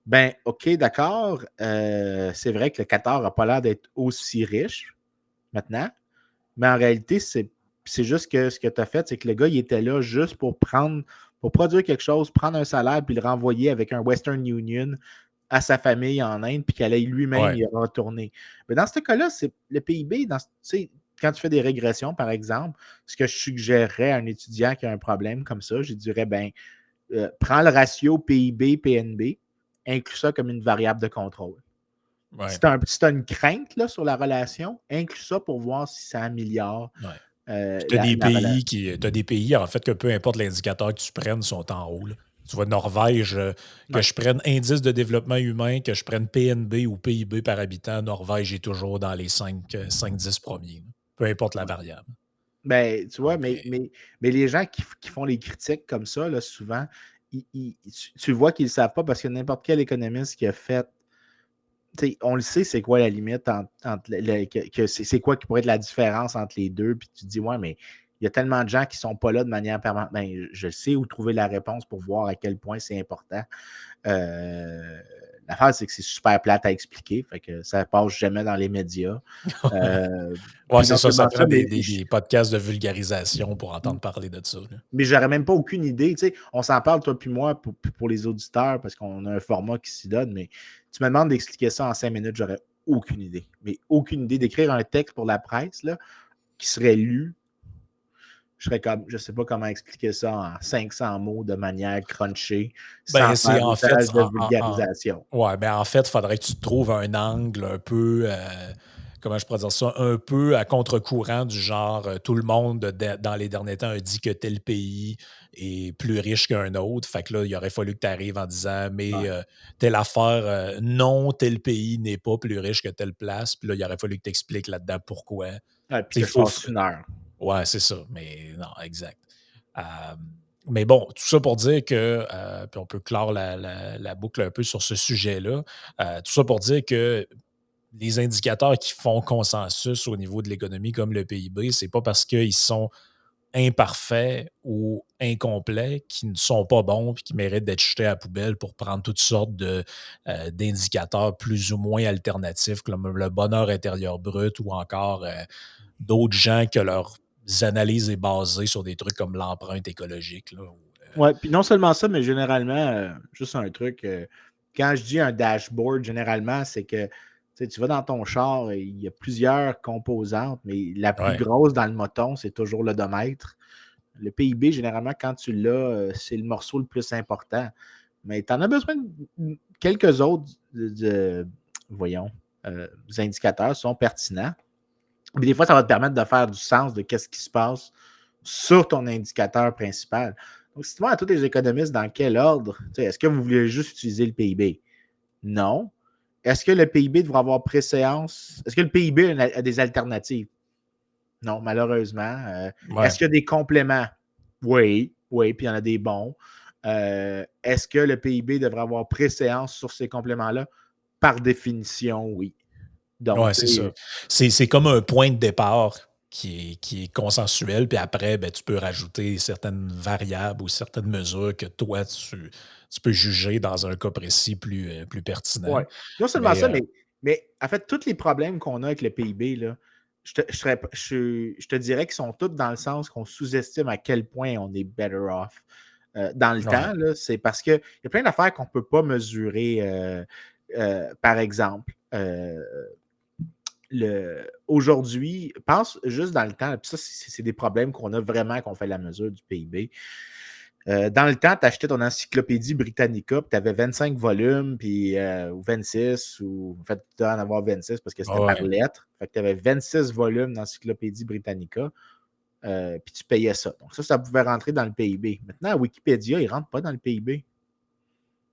[SPEAKER 2] Ben, OK, d'accord, c'est vrai que le Qatar n'a pas l'air d'être aussi riche maintenant, mais en réalité, c'est juste que ce que tu as fait, c'est que le gars, il était là juste pour produire quelque chose, prendre un salaire, puis le renvoyer avec un Western Union à sa famille en Inde, puis qu'elle aille lui-même
[SPEAKER 1] Ouais.
[SPEAKER 2] y retourner. Mais dans ce cas-là, c'est le PIB, quand tu fais des régressions, par exemple, ce que je suggérerais à un étudiant qui a un problème comme ça, je dirais, ben, prends le ratio PIB-PNB, inclus ça comme une variable de contrôle.
[SPEAKER 1] Ouais.
[SPEAKER 2] Si tu as une crainte là, sur la relation, inclus ça pour voir si ça améliore
[SPEAKER 1] Ouais. Puis
[SPEAKER 2] la relation.
[SPEAKER 1] t'as des pays, en fait, que peu importe l'indicateur que tu prennes, sont en haut, là. Tu vois, Norvège, que
[SPEAKER 2] Ouais.
[SPEAKER 1] je prenne indice de développement humain, que je prenne PNB ou PIB par habitant, Norvège est toujours dans les 5-10 premiers, là. Peu importe la
[SPEAKER 2] Ouais.
[SPEAKER 1] variable.
[SPEAKER 2] Ben, tu vois,
[SPEAKER 1] Mais
[SPEAKER 2] mais les gens qui font les critiques comme ça, là, souvent, tu vois qu'ils ne le savent pas parce que n'importe quel économiste qui a fait. On le sait, c'est quoi la limite entre que c'est quoi qui pourrait être la différence entre les deux, puis tu te dis, ouais, mais il y a tellement de gens qui ne sont pas là de manière permanente. Ben, je sais où trouver la réponse pour voir à quel point c'est important. Euh, L'affaire, c'est que c'est super plate à expliquer, fait que ça passe jamais dans les médias.
[SPEAKER 1] ouais,
[SPEAKER 2] Puis
[SPEAKER 1] c'est
[SPEAKER 2] non
[SPEAKER 1] ça, ça
[SPEAKER 2] seulement ça,
[SPEAKER 1] prend des podcasts de vulgarisation pour entendre parler de ça, là.
[SPEAKER 2] mais j'aurais même pas aucune idée. Tu sais, on s'en parle, toi puis moi, pour les auditeurs, parce qu'on a un format qui s'y donne, mais tu me demandes d'expliquer ça en 5 minutes, j'aurais aucune idée. Mais aucune idée d'écrire un texte pour la presse là, qui serait lu. Je serais comme, je sais pas comment expliquer ça en 500 mots de manière crunchée, sans
[SPEAKER 1] Ben,
[SPEAKER 2] faire
[SPEAKER 1] c'est en fait,
[SPEAKER 2] usage de vulgarisation.
[SPEAKER 1] ouais, ben, en fait, il faudrait que tu trouves un angle un peu, comment je pourrais dire ça, un peu à contre-courant du genre, tout le monde dans les derniers temps a dit que tel pays est plus riche qu'un autre. Fait que là, il aurait fallu que tu arrives en disant, mais
[SPEAKER 2] Ouais.
[SPEAKER 1] telle affaire, non, tel pays n'est pas plus riche que telle place. Puis là, il aurait fallu que tu expliques là-dedans pourquoi. Tu
[SPEAKER 2] Ouais, puis
[SPEAKER 1] sais, il
[SPEAKER 2] que je
[SPEAKER 1] faut.
[SPEAKER 2] passe 1 heure.
[SPEAKER 1] Ouais, c'est ça, mais non, exact. Hem, mais bon, tout ça pour dire que, puis on peut clore la boucle un peu sur ce sujet-là. Tout ça pour dire que les indicateurs qui font consensus au niveau de l'économie, comme le PIB, c'est pas parce qu'ils sont imparfaits ou incomplets qu'ils ne sont pas bons et qui méritent d'être jetés à la poubelle pour prendre toutes sortes d'indicateurs plus ou moins alternatifs, comme le bonheur intérieur brut ou encore d'autres gens que leurs analyses est basée sur des trucs comme l'empreinte écologique, là, ou,
[SPEAKER 2] Ouais, puis non seulement ça, mais généralement, juste un truc, quand je dis un dashboard, généralement, c'est que tu vas dans ton char et il y a plusieurs composantes, mais la plus
[SPEAKER 1] ouais,
[SPEAKER 2] grosse dans le moton, c'est toujours l'odomètre. Le PIB, généralement, quand tu l'as, c'est le morceau le plus important. Mais tu en as besoin de quelques autres voyons, indicateurs sont pertinents. Mais des fois, ça va te permettre de faire du sens de qu'est-ce qui se passe sur ton indicateur principal. Donc, si tu demandes à tous les économistes dans quel ordre, est-ce que vous voulez juste utiliser le PIB? Non. Est-ce que le PIB devrait avoir préséance? Est-ce que le PIB a des alternatives? Non, malheureusement.
[SPEAKER 1] ouais.
[SPEAKER 2] Est-ce qu'il y a des compléments? Oui, oui, puis il y en a des bons. Est-ce que le PIB devrait avoir préséance sur ces compléments-là? Par définition, oui. Donc,
[SPEAKER 1] Ouais, c'est ça. C'est comme un point de départ qui est consensuel, puis après, ben, tu peux rajouter certaines variables ou certaines mesures que toi, tu peux juger dans un cas précis plus pertinent.
[SPEAKER 2] ouais. Non seulement
[SPEAKER 1] Mais
[SPEAKER 2] ça, mais en fait, tous les problèmes qu'on a avec le PIB, là, je te dirais qu'ils sont tous dans le sens qu'on sous-estime à quel point on est better off. Dans le
[SPEAKER 1] ouais,
[SPEAKER 2] temps, là, c'est parce qu'il y a plein d'affaires qu'on ne peut pas mesurer. Par exemple, aujourd'hui, pense juste dans le temps, puis ça, c'est des problèmes qu'on a vraiment qu'on fait la mesure du PIB. Dans le temps, tu achetais ton encyclopédie Britannica, puis tu avais 25 volumes, puis, ou 26, ou en fait, tu dois en avoir 26 parce que c'était par
[SPEAKER 1] ouais.
[SPEAKER 2] lettre. Fait que tu avais 26 volumes d'encyclopédie Britannica, puis tu payais ça. Donc, ça pouvait rentrer dans le PIB. Maintenant, Wikipédia, il ne rentre pas dans le PIB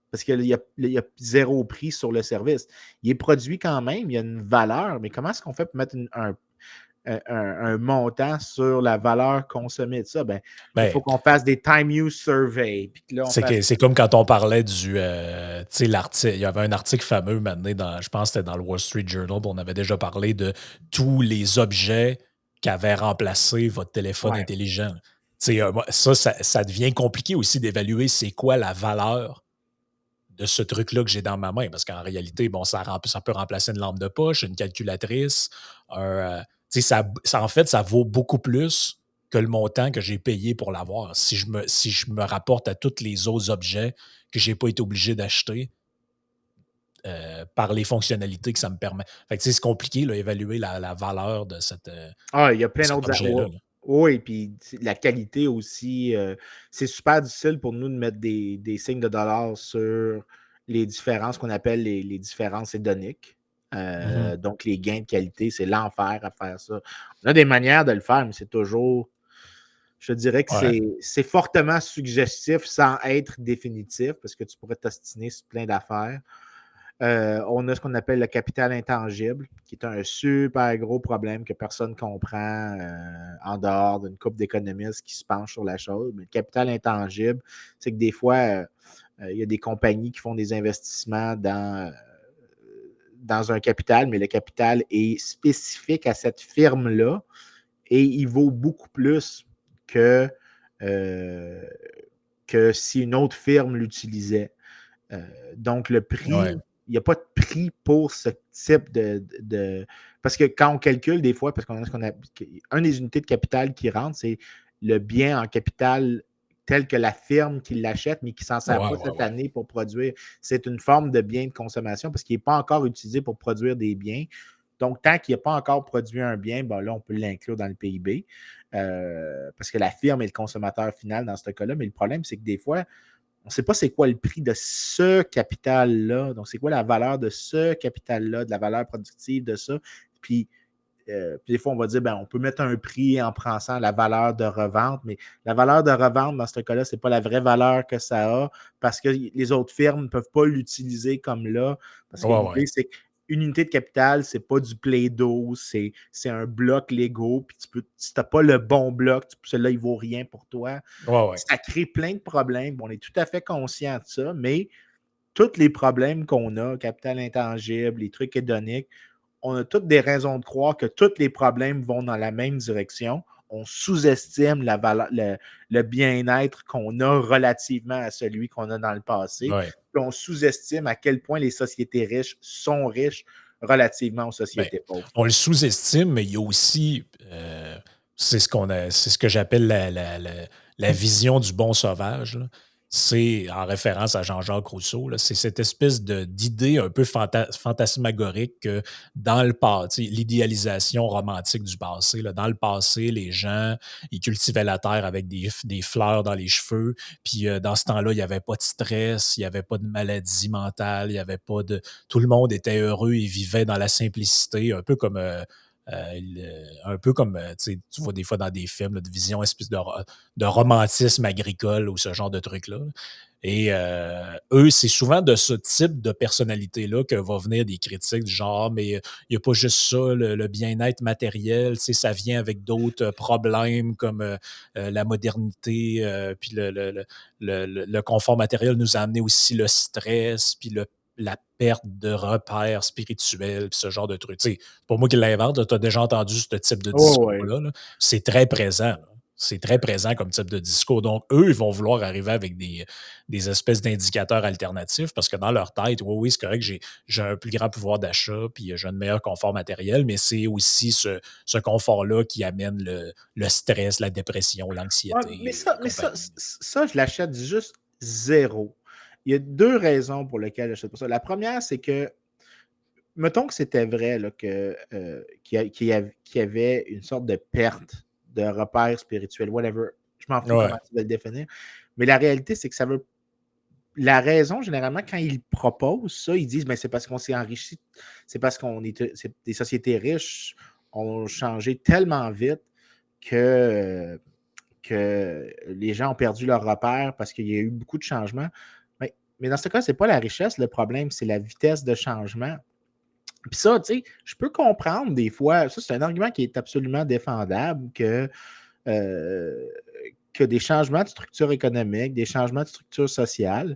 [SPEAKER 2] parce qu'il y a zéro prix sur le service. Il est produit quand même, il y a une valeur, mais comment est-ce qu'on fait pour mettre un montant sur la valeur consommée de ça? Ben, il faut
[SPEAKER 1] Ben,
[SPEAKER 2] qu'on fasse des time use survey. Puis que là, on fasse.
[SPEAKER 1] c'est comme quand on parlait tu sais, l'article, il y avait un article fameux maintenant je pense que c'était dans le Wall Street Journal, puis on avait déjà parlé de tous les objets qui avaient remplacé votre téléphone
[SPEAKER 2] Ouais.
[SPEAKER 1] intelligent. Tu sais, ça devient compliqué aussi d'évaluer c'est quoi la valeur de ce truc-là que j'ai dans ma main, parce qu'en réalité, bon, ça peut remplacer une lampe de poche, une calculatrice, tu sais, en fait, ça vaut beaucoup plus que le montant que j'ai payé pour l'avoir. Si je me rapporte à tous les autres objets que j'ai pas été obligé d'acheter, par les fonctionnalités que ça me permet. Fait que, tu sais, c'est compliqué, là, évaluer la valeur de
[SPEAKER 2] Ah, il y a plein
[SPEAKER 1] cet
[SPEAKER 2] d'autres.
[SPEAKER 1] objet-là, là.
[SPEAKER 2] Oui, puis la qualité aussi, c'est super difficile pour nous de mettre des signes de dollars sur les différences qu'on appelle les différences hédoniques.
[SPEAKER 1] Mhm.
[SPEAKER 2] Donc les gains de qualité, c'est l'enfer à faire ça. On a des manières de le faire, mais c'est toujours je dirais que
[SPEAKER 1] Ouais.
[SPEAKER 2] c'est fortement suggestif sans être définitif parce que tu pourrais t'ostiner sur plein d'affaires. On a ce qu'on appelle le capital intangible, qui est un super gros problème que personne ne comprend en dehors d'une couple d'économistes qui se penchent sur la chose. Mais le capital intangible, c'est que des fois, il y a des compagnies qui font des investissements dans un capital, mais le capital est spécifique à cette firme-là et il vaut beaucoup plus que, euh, que si une autre firme l'utilisait. Euh, donc, le
[SPEAKER 1] Ouais.
[SPEAKER 2] prix, il n'y a pas de prix pour ce type Parce que quand on calcule, des fois, parce qu'on a ce qu'on a. Un des unités de capital qui rentre, c'est le bien en capital tel que la firme qui l'achète, mais qui ne s'en
[SPEAKER 1] Ouais,
[SPEAKER 2] sert pas
[SPEAKER 1] ouais,
[SPEAKER 2] cette
[SPEAKER 1] ouais.
[SPEAKER 2] année pour produire. C'est une forme de bien de consommation parce qu'il n'est pas encore utilisé pour produire des biens. Donc, tant qu'il n'a pas encore produit un bien, ben là, on peut l'inclure dans le PIB parce que la firme est le consommateur final dans ce cas-là. Mais le problème, c'est que des fois, on ne sait pas c'est quoi le prix de ce capital-là. Donc, c'est quoi la valeur de ce capital-là, de la valeur productive de ça. Puis, puis des fois, on va dire, ben, on peut mettre un prix en prenant la valeur de revente, mais la valeur de revente, dans ce cas-là, ce n'est pas la vraie valeur que ça a parce que les autres firmes ne peuvent pas l'utiliser comme là. Parce que
[SPEAKER 1] Ouais,
[SPEAKER 2] l'idée,
[SPEAKER 1] ouais.
[SPEAKER 2] c'est qu'une unité de capital, ce n'est pas du Play-Doh, c'est un bloc Lego. Puis si tu n'as pas le bon bloc, celui-là, il ne vaut rien pour toi.
[SPEAKER 1] Ouais, ouais.
[SPEAKER 2] Ça crée plein de problèmes. On est tout à fait conscient de ça, mais tous les problèmes qu'on a, capital intangible, les trucs hédoniques, on a toutes des raisons de croire que tous les problèmes vont dans la même direction. On sous-estime le bien-être qu'on a relativement à celui qu'on a dans le passé.
[SPEAKER 1] Ouais.
[SPEAKER 2] Puis on sous-estime à quel point les sociétés riches sont riches relativement aux
[SPEAKER 1] Ben,
[SPEAKER 2] sociétés pauvres.
[SPEAKER 1] on le sous-estime, mais il y a aussi, c'est ce que j'appelle la vision du bon sauvage, là. C'est en référence à Jean-Jacques Rousseau, là, c'est cette espèce d'idée un peu fantasmagorique que dans le passé, l'idéalisation romantique du passé, là, dans le passé, les gens, ils cultivaient la terre avec des fleurs dans les cheveux, puis dans ce temps-là, il n'y avait pas de stress, il n'y avait pas de maladie mentale, il n'y avait pas de, tout le monde était heureux et vivait dans la simplicité, un peu comme tu vois des fois dans des films là, de vision espèce de romantisme agricole ou ce genre de truc-là. Et eux, c'est souvent de ce type de personnalité-là que va venir des critiques du genre, mais il n'y a pas juste ça, le bien-être matériel, tu sais, ça vient avec d'autres problèmes comme la modernité, puis le confort matériel nous a amené aussi le stress, puis la perte de repères spirituels, puis ce genre de trucs. Tu sais, c'est pas moi qui l'invente, tu as déjà entendu ce type de
[SPEAKER 2] Oh, ouais.
[SPEAKER 1] discours-là. Là. C'est très présent. Là. C'est très présent comme type de discours. Donc, eux, ils vont vouloir arriver avec des espèces d'indicateurs alternatifs parce que dans leur tête, oui, oui, c'est correct, j'ai un plus grand pouvoir d'achat, puis j'ai un meilleur confort matériel, mais c'est aussi ce confort-là qui amène le stress, la dépression,
[SPEAKER 2] Ouais,
[SPEAKER 1] l'anxiété et compagnie.
[SPEAKER 2] ça, je l'achète juste zéro. Il y a deux raisons pour lesquelles j'achète pas ça. La première, c'est que, mettons que c'était vrai là, qu'il y avait une sorte de perte de repères spirituels, whatever. Je m'en fous
[SPEAKER 1] Ouais,
[SPEAKER 2] comment tu veux le définir. Mais la réalité, c'est que ça veut. La raison, généralement, quand ils proposent ça, ils disent ben, c'est parce qu'on s'est enrichi, c'est parce des sociétés riches ont changé tellement vite que que les gens ont perdu leur repère parce qu'il y a eu beaucoup de changements. Mais dans ce cas, ce n'est pas la richesse le problème, c'est la vitesse de changement. Puis ça, tu sais, je peux comprendre des fois, ça c'est un argument qui est absolument défendable euh, que des changements de structure économique, des changements de structure sociale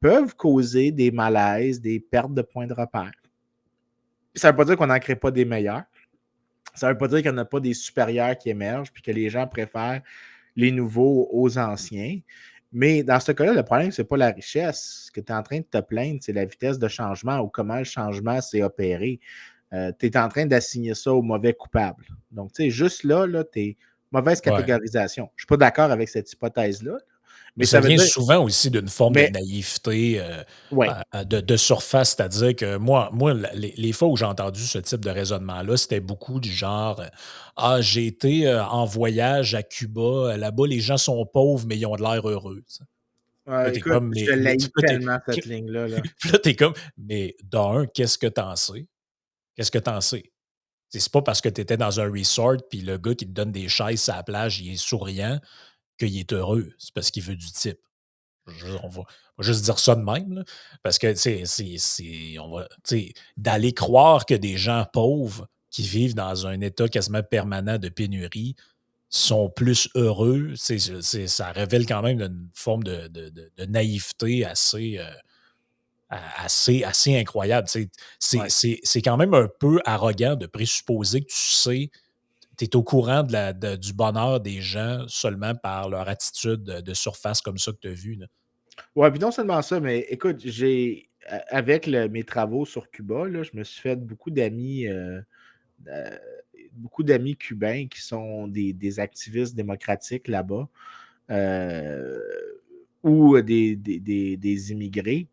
[SPEAKER 2] peuvent causer des malaises, des pertes de points de repère. Ça ne veut pas dire qu'on n'en crée pas des meilleurs. Ça ne veut pas dire qu'il n'y en a pas des supérieurs qui émergent puis que les gens préfèrent les nouveaux aux anciens. Mais dans ce cas-là, le problème, ce n'est pas la richesse. Ce que tu es en train de te plaindre, c'est la vitesse de changement ou comment le changement s'est opéré. Tu es en train d'assigner ça au mauvais coupable. Donc, tu sais, juste là tu es mauvaise
[SPEAKER 1] ouais.
[SPEAKER 2] catégorisation. Je ne suis pas d'accord avec cette hypothèse-là,
[SPEAKER 1] Mais
[SPEAKER 2] Mais
[SPEAKER 1] ça
[SPEAKER 2] ça veut
[SPEAKER 1] vient
[SPEAKER 2] dire
[SPEAKER 1] souvent aussi d'une forme de
[SPEAKER 2] mais
[SPEAKER 1] naïveté,
[SPEAKER 2] ouais,
[SPEAKER 1] de surface. C'est-à-dire que moi les fois où j'ai entendu ce type de raisonnement-là, c'était beaucoup du genre, «Ah, j'ai été, en voyage à Cuba, là-bas, les gens sont pauvres, mais ils ont de l'air heureux», tu sais. Là, tu
[SPEAKER 2] écoute,
[SPEAKER 1] comme:
[SPEAKER 2] je
[SPEAKER 1] Mais»
[SPEAKER 2] l'haïs
[SPEAKER 1] là, tu
[SPEAKER 2] tellement cette ligne-là, là.
[SPEAKER 1] puis là, tu comme: «Mais d'un, qu'est-ce que tu en sais? Qu'est-ce que tu en sais?» C'est pas parce que tu étais dans un resort, puis le gars qui te donne des chaises à la plage, il est souriant, qu'il est heureux. C'est parce qu'il veut du type. On va juste dire ça de même, là, parce que, tu sais, on va, tu sais, d'aller croire que des gens pauvres qui vivent dans un état quasiment permanent de pénurie sont plus heureux, ça révèle quand même une forme de naïveté assez incroyable. Tu sais.
[SPEAKER 2] Ouais.
[SPEAKER 1] C'est quand même un peu arrogant de présupposer que tu sais, tu es au courant du bonheur des gens seulement par leur attitude de surface comme ça que tu as vu. Là.
[SPEAKER 2] Ouais, puis non seulement ça, mais écoute, avec mes travaux sur Cuba, là, je me suis fait euh, beaucoup d'amis cubains qui sont des activistes démocratiques là-bas, euh, ou des immigrés.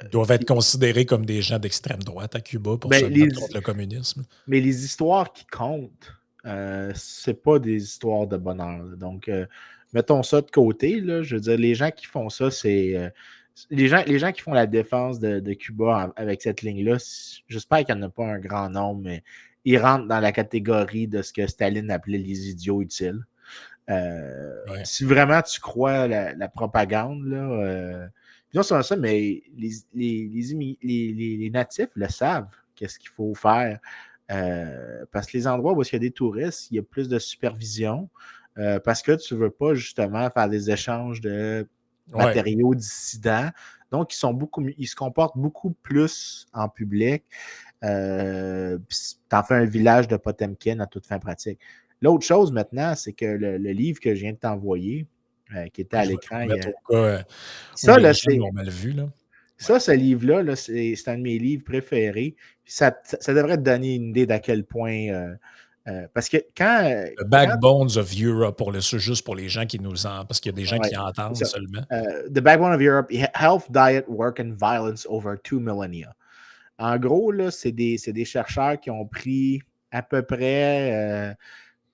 [SPEAKER 1] Ils doivent être
[SPEAKER 2] Puis,
[SPEAKER 1] considérés comme des gens d'extrême droite à Cuba pour se
[SPEAKER 2] ben,
[SPEAKER 1] battre contre le communisme.
[SPEAKER 2] mais les histoires qui comptent, c'est pas des histoires de bonheur, là. Donc, mettons ça de côté, là. Je veux dire, les gens qui font ça, c'est les gens qui font la défense de Cuba avec cette ligne-là, j'espère qu'il n'y en a pas un grand nombre, mais ils rentrent dans la catégorie de ce que Staline appelait les idiots utiles.
[SPEAKER 1] Ouais.
[SPEAKER 2] Si vraiment tu crois la propagande, là, puis non seulement ça, mais les natifs le savent, qu'est-ce qu'il faut faire. Parce que les endroits où il y a des touristes, il y a plus de supervision, parce que tu ne veux pas justement faire des échanges de
[SPEAKER 1] Ouais.
[SPEAKER 2] matériaux dissidents. Donc, ils se comportent beaucoup plus en public. T'en fais un village de Potemkin à toute fin pratique. L'autre chose maintenant, c'est que le livre que je viens de t'envoyer, qui était
[SPEAKER 1] Ouais,
[SPEAKER 2] à
[SPEAKER 1] je vais
[SPEAKER 2] l'écran,
[SPEAKER 1] le mettre au cas où
[SPEAKER 2] ça,
[SPEAKER 1] les
[SPEAKER 2] là,
[SPEAKER 1] gens l'ont mal vu. Là. Ouais.
[SPEAKER 2] ce livre-là, là, c'est un de mes livres préférés. Puis ça devrait te donner une idée d'à quel point. Parce que
[SPEAKER 1] The
[SPEAKER 2] quand
[SPEAKER 1] Backbones of Europe, juste pour les gens qui nous en. Parce qu'il y a des gens
[SPEAKER 2] ouais,
[SPEAKER 1] qui
[SPEAKER 2] c'est
[SPEAKER 1] entendent
[SPEAKER 2] ça.
[SPEAKER 1] seulement.
[SPEAKER 2] The Backbone of Europe, Health, Diet, Work and Violence over 2 millennia. En gros, là, c'est des chercheurs qui ont pris à peu près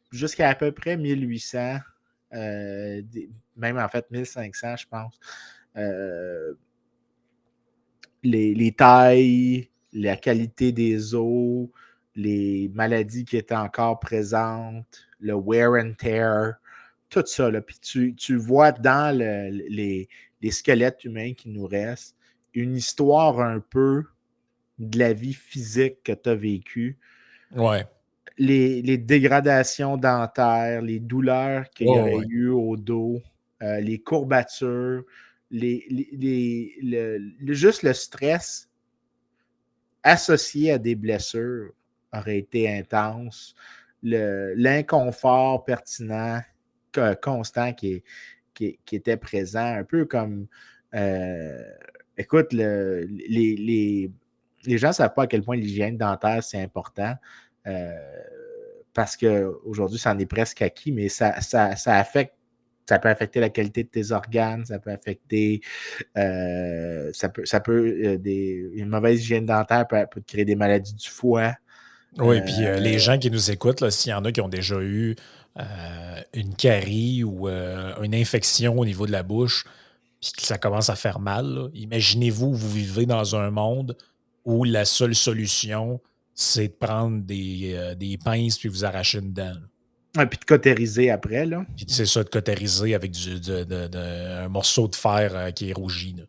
[SPEAKER 2] jusqu'à à peu près 1800, même en fait 1500, je pense. Euh, les tailles, la qualité des os, les maladies qui étaient encore présentes, le wear and tear, tout ça. Là. Puis tu vois dans les squelettes humains qui nous restent une histoire un peu de la vie physique que tu as vécue,
[SPEAKER 1] Ouais.
[SPEAKER 2] les dégradations dentaires, les douleurs qu'il y
[SPEAKER 1] Ouais,
[SPEAKER 2] aurait
[SPEAKER 1] ouais.
[SPEAKER 2] eu au dos, les courbatures, juste le stress associé à des blessures aurait été intense. L'inconfort pertinent, constant qui était présent, un peu comme euh, écoute, les gens ne savent pas à quel point l'hygiène dentaire, c'est important. euh, Parce qu'aujourd'hui, ça en est presque acquis, mais ça peut affecter la qualité de tes organes, ça peut affecter, une mauvaise hygiène dentaire peut te créer des maladies du foie.
[SPEAKER 1] Oui, puis les
[SPEAKER 2] Euh,
[SPEAKER 1] gens qui nous écoutent, là, s'il y en a qui ont déjà eu une carie ou une infection au niveau de la bouche, puis que ça commence à faire mal, là, imaginez-vous, vous vivez dans un monde où la seule solution, c'est de prendre des pinces puis vous arracher une dent. Là.
[SPEAKER 2] et puis de cautériser après, là.
[SPEAKER 1] Puis c'est ça, de cautériser avec un morceau de fer qui est rougi. Là.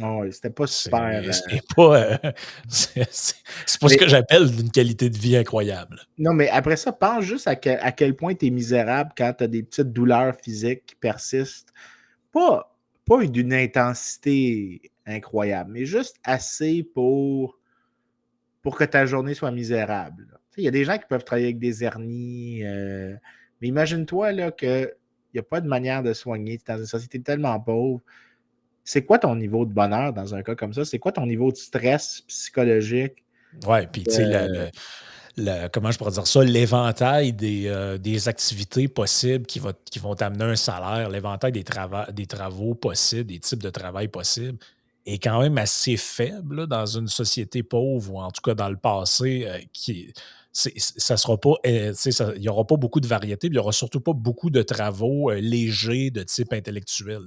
[SPEAKER 2] Oh, c'était pas super.
[SPEAKER 1] C'est pas, c'est pas ce
[SPEAKER 2] Mais
[SPEAKER 1] que j'appelle une qualité de vie incroyable.
[SPEAKER 2] non, mais après ça, pense juste à quel point tu es misérable quand tu as des petites douleurs physiques qui persistent. Pas, pas d'une intensité incroyable, mais juste assez pour que ta journée soit misérable. Il y a des gens qui peuvent travailler avec des hernies, mais imagine-toi là, qu'il n'y a pas de manière de soigner. Tu es dans une société tellement pauvre. C'est quoi ton niveau de bonheur dans un cas comme ça? C'est quoi ton niveau de stress psychologique?
[SPEAKER 1] Ouais, puis tu sais,
[SPEAKER 2] Euh,
[SPEAKER 1] comment je pourrais dire ça, l'éventail des activités possibles qui vont t'amener un salaire, l'éventail des travaux possibles, des types de travail possibles, est quand même assez faible là, dans une société pauvre ou en tout cas dans le passé, ça sera pas, tu sais, il n'y aura pas beaucoup de variété, puis il n'y aura surtout pas beaucoup de travaux légers de type intellectuel.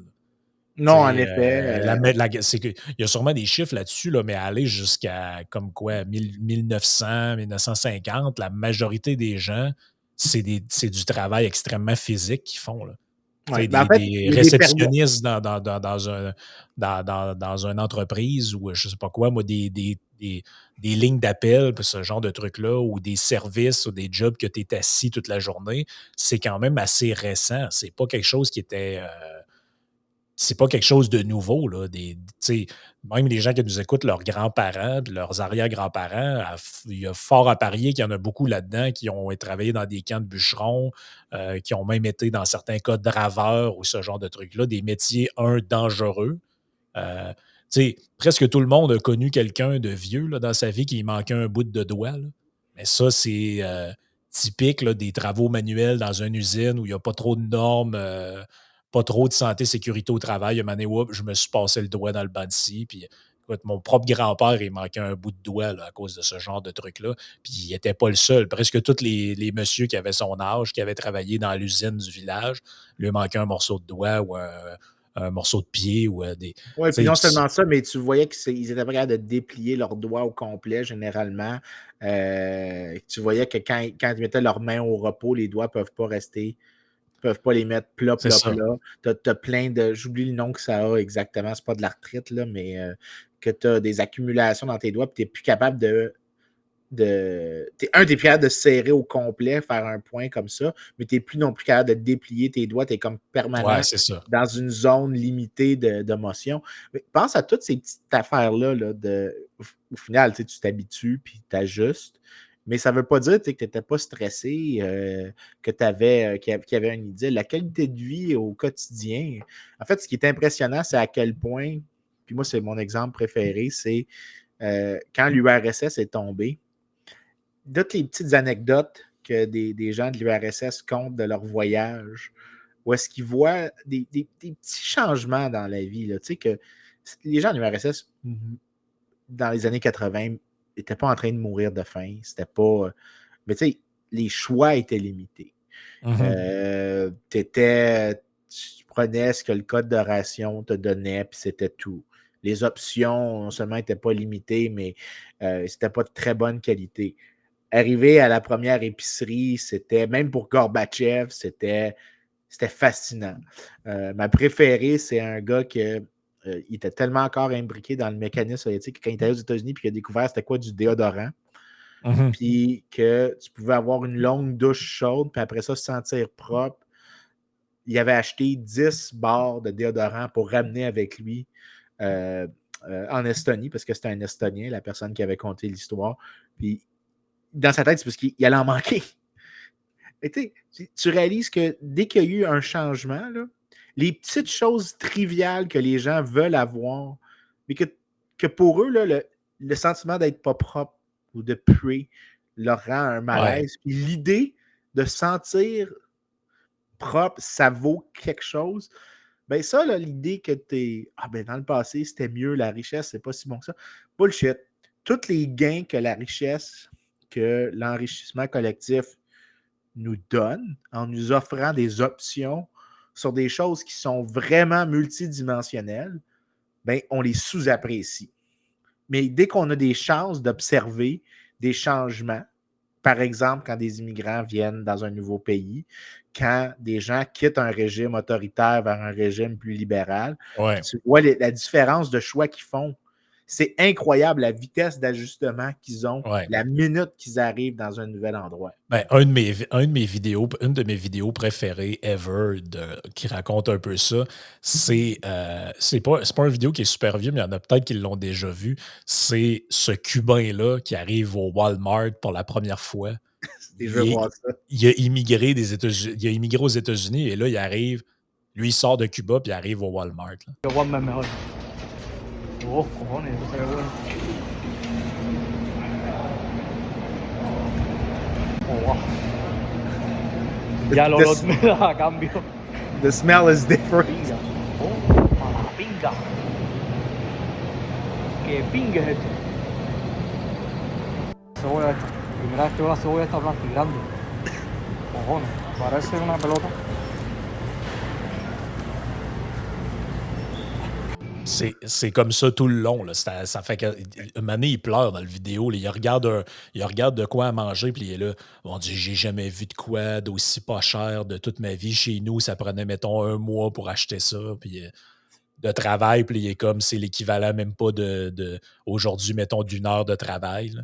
[SPEAKER 1] Tu
[SPEAKER 2] Non, en
[SPEAKER 1] sais,
[SPEAKER 2] effet.
[SPEAKER 1] c'est que il y a sûrement des chiffres là-dessus, là, mais aller jusqu'à comme quoi, 1950, la majorité des gens, c'est du travail extrêmement physique qu'ils font, là. Tu
[SPEAKER 2] Ouais,
[SPEAKER 1] sais,
[SPEAKER 2] ben, en fait,
[SPEAKER 1] des
[SPEAKER 2] il y a des périodes.
[SPEAKER 1] réceptionnistes dans une entreprise ou je sais pas quoi, moi, des lignes d'appel, puis ce genre de trucs-là, ou des services ou des jobs que tu es assis toute la journée, c'est quand même assez récent. C'est pas quelque chose qui était, c'est pas quelque chose de nouveau, là. Tu sais, même les gens qui nous écoutent, leurs grands-parents puis leurs arrière-grands-parents, il y a fort à parier qu'il y en a beaucoup là-dedans qui ont travaillé dans des camps de bûcherons, qui ont même été, dans certains cas, draveurs ou ce genre de trucs-là, des métiers, dangereux. Tu sais, presque tout le monde a connu quelqu'un de vieux là, dans sa vie qui manquait un bout de doigt, là. Mais ça, c'est typique là, des travaux manuels dans une usine où il n'y a pas trop de normes, pas trop de santé, sécurité au travail. Un moment donné, oups, je me suis passé le doigt dans le banc de scie. Puis, écoute, mon propre grand-père, il manquait un bout de doigt là, à cause de ce genre de truc-là. Puis, il n'était pas le seul. Presque tous les messieurs qui avaient son âge, qui avaient travaillé dans l'usine du village, lui manquait un morceau de doigt ou un morceau de pied ou des.
[SPEAKER 2] Oui, puis
[SPEAKER 1] Tu
[SPEAKER 2] non
[SPEAKER 1] sais,
[SPEAKER 2] seulement ça, mais tu voyais qu'ils étaient pas capables de déplier leurs doigts au complet, généralement. Tu voyais que quand ils mettaient leurs mains au repos, les doigts peuvent pas les mettre plat,
[SPEAKER 1] c'est
[SPEAKER 2] plat,
[SPEAKER 1] ça.
[SPEAKER 2] plat. T'as plein de. J'oublie le nom que ça a exactement, c'est pas de l'arthrite, là, mais que tu as des accumulations dans tes doigts, puis tu n'es plus capable t'es capable de serrer au complet, faire un point comme ça, mais tu n'es plus non plus capable de déplier tes doigts, tu es comme
[SPEAKER 1] Ouais,
[SPEAKER 2] permanent
[SPEAKER 1] c'est ça.
[SPEAKER 2] dans une zone limitée de motion. Mais pense à toutes ces petites affaires-là, au final, tu t'habitues puis tu ajustes. Mais ça ne veut pas dire que tu n'étais pas stressé, que tu avais, qu'il y avait une idée. La qualité de vie au quotidien, en fait, ce qui est impressionnant, c'est à quel point, puis moi, c'est mon exemple préféré, c'est quand l'URSS est tombée, toutes les petites anecdotes que des gens de l'URSS comptent de leur voyage, où est-ce qu'ils voient des petits changements dans la vie. Là. Tu sais que les gens de l'URSS, dans les années 80, n'étaient pas en train de mourir de faim. C'était pas. Mais tu sais, les choix étaient limités.
[SPEAKER 1] Mhm.
[SPEAKER 2] Tu prenais ce que le code de ration te donnait, puis c'était tout. Les options, non seulement n'étaient pas limitées, mais c'était pas de très bonne qualité. Arriver à la première épicerie, c'était, même pour Gorbatchev, c'était fascinant. Ma préférée, c'est un gars qui il était tellement encore imbriqué dans le mécanisme soviétique que quand il était aux États-Unis puis qu'il a découvert c'était quoi du déodorant,
[SPEAKER 1] Mhm.
[SPEAKER 2] puis que tu pouvais avoir une longue douche chaude, puis après ça, se sentir propre. Il avait acheté 10 barres de déodorant pour ramener avec lui euh, en Estonie, parce que c'était un Estonien, la personne qui avait conté l'histoire. Puis dans sa tête, c'est parce qu'il allait en manquer. Et tu réalises que dès qu'il y a eu un changement, là, les petites choses triviales que les gens veulent avoir, mais que pour eux, là, le sentiment d'être pas propre ou de puer leur rend un
[SPEAKER 1] Ouais.
[SPEAKER 2] malaise. Puis l'idée de sentir propre, ça vaut quelque chose. Ben ça, là, l'idée que ben dans le passé, c'était mieux, la richesse, c'est pas si bon que ça. Bullshit. Tous les gains que la richesse, que l'enrichissement collectif nous donne en nous offrant des options sur des choses qui sont vraiment multidimensionnelles, ben, on les sous-apprécie. Mais dès qu'on a des chances d'observer des changements, par exemple, quand des immigrants viennent dans un nouveau pays, quand des gens quittent un régime autoritaire vers un régime plus libéral, puis
[SPEAKER 1] Ouais.
[SPEAKER 2] tu vois la différence de choix qu'ils font. C'est incroyable la vitesse d'ajustement qu'ils ont
[SPEAKER 1] Ouais.
[SPEAKER 2] la minute qu'ils arrivent dans un nouvel endroit.
[SPEAKER 1] Ben, une de mes vidéos préférées ever qui raconte un peu ça, c'est pas une vidéo qui est super vieux, mais il y en a peut-être qui l'ont déjà vu. C'est ce Cubain-là qui arrive au Walmart pour la première fois.
[SPEAKER 2] Et je veux
[SPEAKER 1] Il, est-
[SPEAKER 2] voir ça.
[SPEAKER 1] il a immigré des États-Unis, il a immigré aux États-Unis et là, il arrive, lui, il sort de Cuba puis il arrive au Walmart, là.
[SPEAKER 3] Aguanta mejor. Oh, cojones, eso se ve bueno. Oh, wow. Ya lo
[SPEAKER 2] The,
[SPEAKER 3] me da cambio.
[SPEAKER 2] the smell is different.
[SPEAKER 3] Pinga. Oh, mala pinga. ¿Qué pinga es esto? Cebolla esta. Primera vez que veo la cebolla esta blanca y grande. Cojones, parece una pelota.
[SPEAKER 1] C'est comme ça tout le long. Là. Ça fait que un moment donné, il pleure dans le vidéo. Là. Il regarde de quoi à manger, puis il est là. Mon Dieu, j'ai jamais vu de quoi d'aussi pas cher de toute ma vie. Chez nous, ça prenait, mettons, 1 mois pour acheter ça. Puis de travail, puis il est comme c'est l'équivalent même pas de aujourd'hui, mettons, d'1 heure de travail. Là.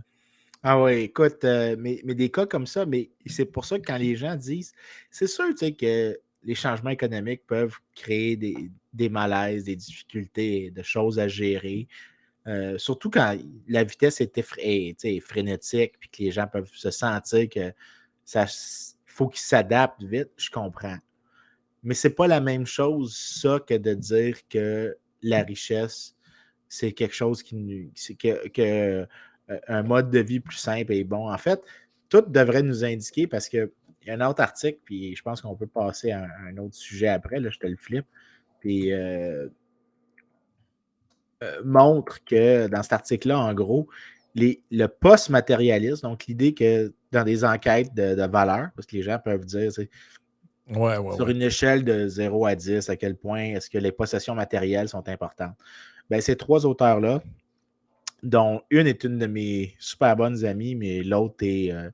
[SPEAKER 2] Ah oui, écoute, mais des cas comme ça, mais c'est pour ça que quand les gens disent, c'est sûr, tu sais, que les changements économiques peuvent créer des malaises, des difficultés, de choses à gérer. Surtout quand la vitesse tu sais, frénétique, puis que les gens peuvent se sentir que faut qu'ils s'adaptent vite, je comprends. Mais c'est pas la même chose, ça, que de dire que la richesse, c'est quelque chose un mode de vie plus simple et bon. En fait, tout devrait nous indiquer, parce qu'il y a un autre article, puis je pense qu'on peut passer à un autre sujet après, là, je te le flippe, puis montre que dans cet article-là, en gros, le post-matérialisme, donc l'idée que dans des enquêtes de valeur, parce que les gens peuvent dire, sur une échelle de 0 à 10, à quel point est-ce que les possessions matérielles sont importantes? Ben, ces 3 auteurs-là, dont une est une de mes super bonnes amies, mais l'autre est un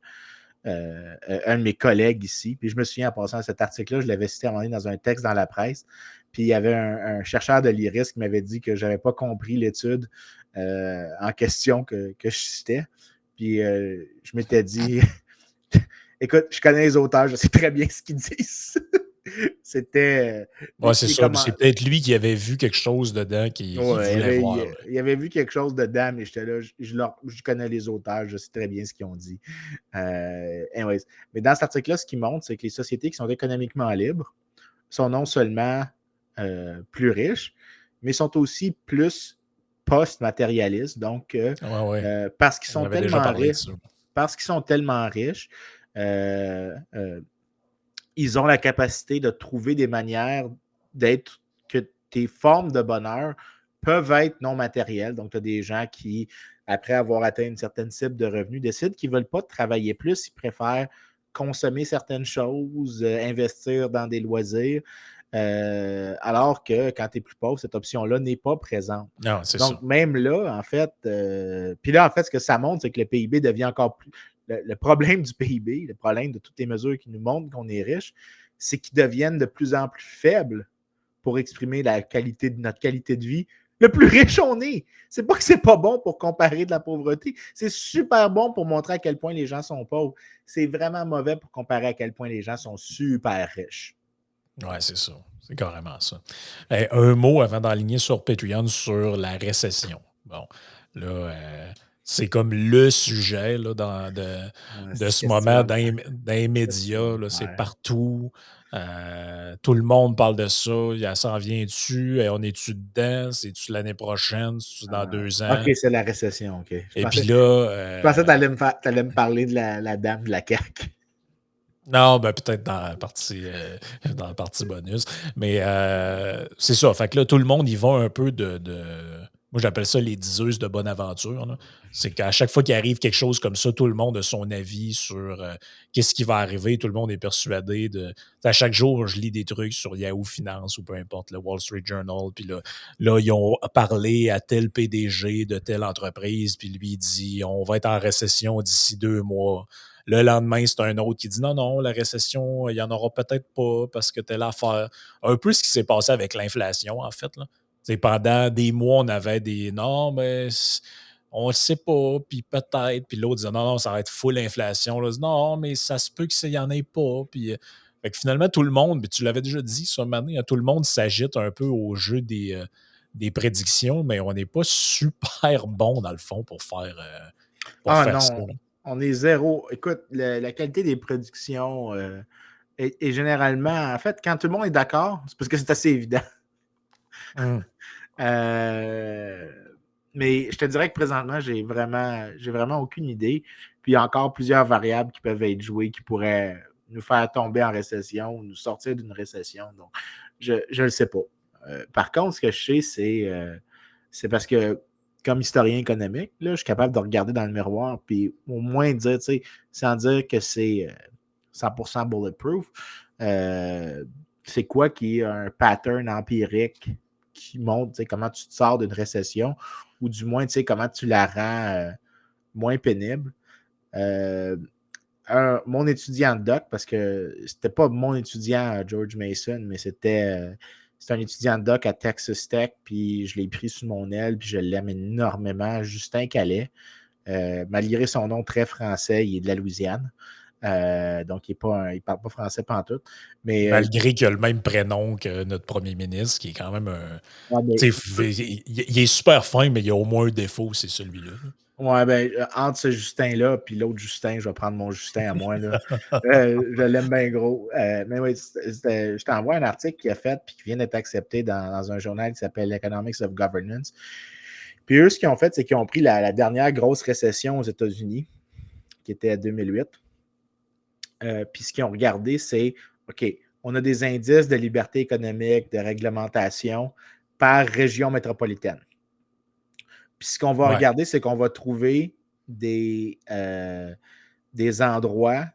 [SPEAKER 2] de mes collègues ici. Puis je me souviens, en passant à cet article-là, je l'avais cité à un moment donné dans un texte dans la presse. Puis il y avait un chercheur de l'IRIS qui m'avait dit que je n'avais pas compris l'étude en question que je citais. Puis je m'étais dit, écoute, je connais les auteurs, je sais très bien ce qu'ils disent. C'était.
[SPEAKER 1] Ouais, c'est ça. C'est peut-être lui qui avait vu quelque chose dedans qu'il voulait voir.
[SPEAKER 2] Il avait vu quelque chose dedans, mais j'étais là, je connais les auteurs, je sais très bien ce qu'ils ont dit. Anyways. Mais dans cet article-là, ce qu'il montre, c'est que les sociétés qui sont économiquement libres sont non seulement plus riches, mais sont aussi plus post-matérialistes. Donc, parce qu'ils sont tellement riches, ils ont la capacité de trouver des manières que tes formes de bonheur peuvent être non matérielles. Donc, tu as des gens qui, après avoir atteint une certaine cible de revenus, décident qu'ils ne veulent pas travailler plus, ils préfèrent consommer certaines choses, investir dans des loisirs, alors que quand tu es plus pauvre, cette option-là n'est pas présente.
[SPEAKER 1] Non, c'est
[SPEAKER 2] donc,
[SPEAKER 1] ça.
[SPEAKER 2] même là, en fait, puis là, en fait, ce que ça montre, c'est que le PIB devient encore plus. Le problème du PIB, le problème de toutes les mesures qui nous montrent qu'on est riche, c'est qu'ils deviennent de plus en plus faibles pour exprimer notre qualité de vie. Le plus riche on est. C'est pas que c'est pas bon pour comparer de la pauvreté. C'est super bon pour montrer à quel point les gens sont pauvres. C'est vraiment mauvais pour comparer à quel point les gens sont super riches.
[SPEAKER 1] Ouais, c'est ça. C'est carrément ça. Un mot avant d'enligner sur Patreon sur la récession. Bon, là, c'est comme le sujet là, de ce moment dans les médias. Là, c'est partout. Tout le monde parle de ça. Elle s'en vient-tu? On est-tu dedans? C'est-tu l'année prochaine? C'est-tu dans 2 ans?
[SPEAKER 2] OK, c'est la récession. OK.
[SPEAKER 1] Et puis là...
[SPEAKER 2] Je pensais que tu allais me parler de la dame de la CAQ.
[SPEAKER 1] Non, ben peut-être dans la partie bonus. Mais c'est ça. Fait que là, tout le monde y va un peu moi, j'appelle ça les diseuses de bonne aventure. Là. C'est qu'à chaque fois qu'il arrive quelque chose comme ça, tout le monde a son avis sur qu'est-ce qui va arriver. Tout le monde est persuadé de. À chaque jour, je lis des trucs sur Yahoo Finance ou peu importe, le Wall Street Journal. Puis là, ils ont parlé à tel PDG de telle entreprise. Puis lui, il dit on va être en récession d'ici 2 mois. Le lendemain, c'est un autre qui dit non, la récession, il n'y en aura peut-être pas parce que telle affaire. Un peu ce qui s'est passé avec l'inflation, en fait. Là. Pendant des mois, on avait des non, mais on ne sait pas, puis peut-être. Puis l'autre disait non, ça va être full inflation. Là, non, mais ça se peut qu'il n'y en ait pas. Puis fait que finalement, tout le monde, puis tu l'avais déjà dit ce matin, tout le monde s'agite un peu au jeu des prédictions, mais on n'est pas super bon dans le fond pour faire, faire ça.
[SPEAKER 2] On est zéro. Écoute, la qualité des productions est généralement... En fait, quand tout le monde est d'accord, c'est parce que c'est assez évident. Mais je te dirais que présentement, j'ai vraiment aucune idée. Puis il y a encore plusieurs variables qui peuvent être jouées qui pourraient nous faire tomber en récession ou nous sortir d'une récession. Donc, je ne le sais pas. Par contre, ce que je sais, c'est parce que, comme historien économique, là, je suis capable de regarder dans le miroir puis au moins dire, tu sais, sans dire que c'est 100% bulletproof, c'est quoi qui est un pattern empirique qui montre comment tu te sors d'une récession ou du moins comment tu la rends moins pénible. Mon étudiant de doc, parce que c'était pas mon étudiant George Mason, mais c'était un étudiant de doc à Texas Tech, puis je l'ai pris sous mon aile, puis je l'aime énormément, Justin Calais. Malgré son nom très français, il est de la Louisiane. Donc, il ne parle pas français pantoute. Mais,
[SPEAKER 1] Malgré qu'il a le même prénom que notre premier ministre, qui est quand même un. Il est super fin, mais il y a au moins un défaut, c'est celui-là.
[SPEAKER 2] Ouais, ben, entre ce Justin-là puis l'autre Justin, je vais prendre mon Justin à moi. Là. Je l'aime bien gros. Mais oui, je t'envoie un article qu'il a fait puis qui vient d'être accepté dans un journal qui s'appelle Economics of Governance. Puis eux, ce qu'ils ont fait, c'est qu'ils ont pris la dernière grosse récession aux États-Unis, qui était en 2008. Puis ce qu'ils ont regardé, c'est, OK, on a des indices de liberté économique, de réglementation par région métropolitaine. Puis ce qu'on va regarder, c'est qu'on va trouver des endroits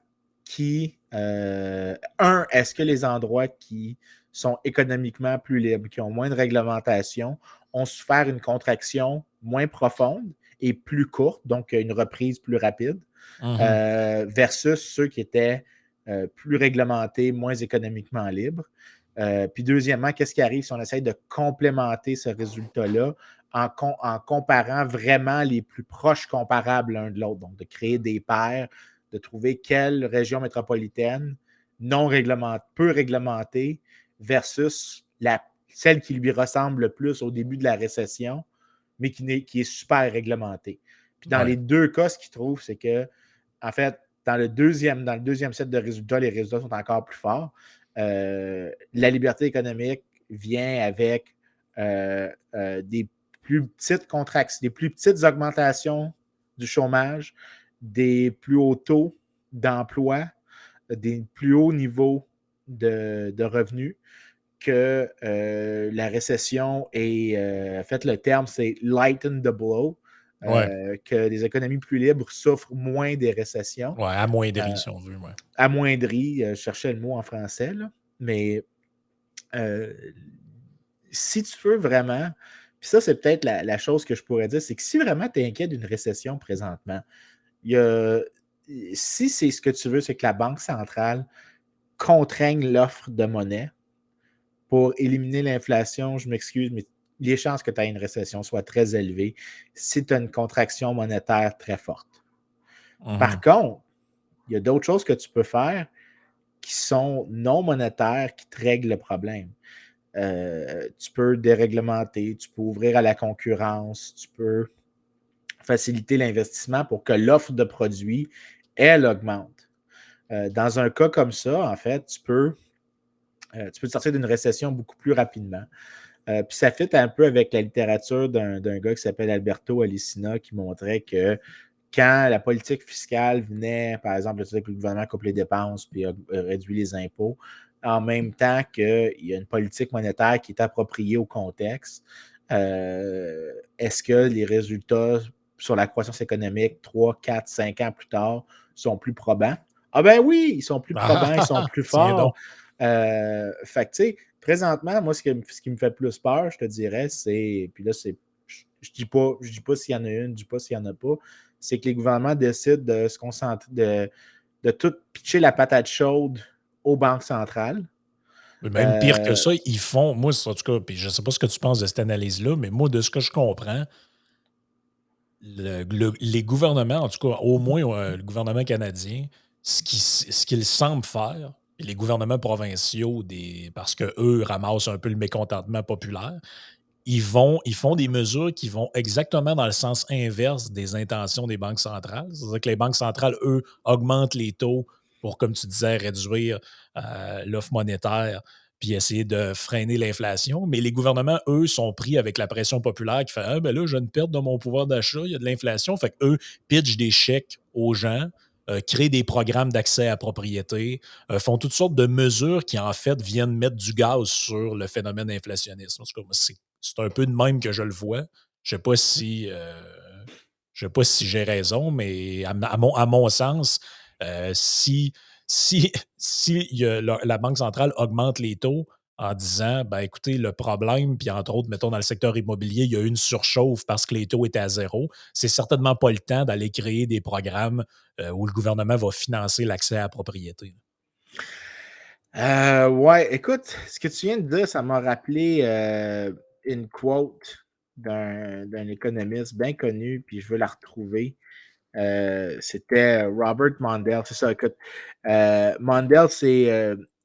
[SPEAKER 2] qui... est-ce que les endroits qui sont économiquement plus libres, qui ont moins de réglementation, ont souffert une contraction moins profonde et plus courte, donc une reprise plus rapide, versus ceux qui étaient plus réglementés, moins économiquement libres. Puis deuxièmement, qu'est-ce qui arrive si on essaie de complémenter ce résultat-là en comparant vraiment les plus proches comparables l'un de l'autre, donc de créer des paires, de trouver quelle région métropolitaine peu réglementée versus celle qui lui ressemble le plus au début de la récession, mais qui est super réglementée. Puis dans les deux cas, ce qu'ils trouvent, c'est que, en fait, dans le deuxième set de résultats, les résultats sont encore plus forts. La liberté économique vient avec des plus petites contractions, des plus petites augmentations du chômage, des plus hauts taux d'emploi, des plus hauts niveaux de revenus que la récession est, en fait, le terme, c'est lighten the blow, que les économies plus libres souffrent moins des récessions.
[SPEAKER 1] Ouais, amoindri, si on veut. Ouais.
[SPEAKER 2] Amoindri, je cherchais le mot en français, là, mais si tu veux vraiment, puis ça, c'est peut-être la chose que je pourrais dire, c'est que si vraiment tu es inquiet d'une récession présentement, si c'est ce que tu veux, c'est que la Banque centrale contraigne l'offre de monnaie pour éliminer l'inflation, je m'excuse, mais les chances que tu aies une récession soient très élevées si tu as une contraction monétaire très forte. Par contre, il y a d'autres choses que tu peux faire qui sont non monétaires, qui te règlent le problème. Tu peux déréglementer, tu peux ouvrir à la concurrence, tu peux faciliter l'investissement pour que l'offre de produits, elle, augmente. Dans un cas comme ça, en fait, tu peux te sortir d'une récession beaucoup plus rapidement. Puis ça fit un peu avec la littérature d'un gars qui s'appelle Alberto Alessina qui montrait que quand la politique fiscale venait, par exemple, que le gouvernement coupe les dépenses puis réduit les impôts, en même temps qu'il y a une politique monétaire qui est appropriée au contexte, est-ce que les résultats sur la croissance économique 3, 4, 5 ans plus tard sont plus probants? Ah ben oui, ils sont plus probants, ils sont plus forts. Fait que, tu sais, présentement, moi, ce qui me fait plus peur, je te dirais, c'est, puis là, je dis pas s'il y en a une, je dis pas s'il n'y en a pas, c'est que les gouvernements décident de se concentrer, de tout pitcher la patate chaude aux banques centrales.
[SPEAKER 1] Même pire que ça, ils font, moi, en tout cas, puis je ne sais pas ce que tu penses de cette analyse-là, mais moi, de ce que je comprends, les gouvernements, en tout cas, au moins le gouvernement canadien, ce qu'ils semblent faire, et les gouvernements provinciaux, parce qu'eux ramassent un peu le mécontentement populaire, ils font des mesures qui vont exactement dans le sens inverse des intentions des banques centrales. C'est-à-dire que les banques centrales, eux, augmentent les taux pour, comme tu disais, réduire l'offre monétaire puis essayer de freiner l'inflation. Mais les gouvernements, eux, sont pris avec la pression populaire qui fait « Ah, ben là, j'ai une perte de mon pouvoir d'achat, il y a de l'inflation. » Fait qu'eux pitchent des chèques aux gens, créent des programmes d'accès à la propriété, font toutes sortes de mesures qui, en fait, viennent mettre du gaz sur le phénomène inflationniste. En tout cas, moi, c'est un peu de même que je le vois. Je ne sais pas si... je sais pas si j'ai raison, mais à mon sens, si, si, si la Banque centrale augmente les taux en disant, ben écoutez, le problème, puis entre autres, mettons dans le secteur immobilier, il y a eu une surchauffe parce que les taux étaient à zéro, c'est certainement pas le temps d'aller créer des programmes où le gouvernement va financer l'accès à la propriété.
[SPEAKER 2] Ouais, écoute, ce que tu viens de dire, ça m'a rappelé une quote d'un économiste bien connu, puis je veux la retrouver. C'était Robert Mondale, c'est ça, écoute. Mondale,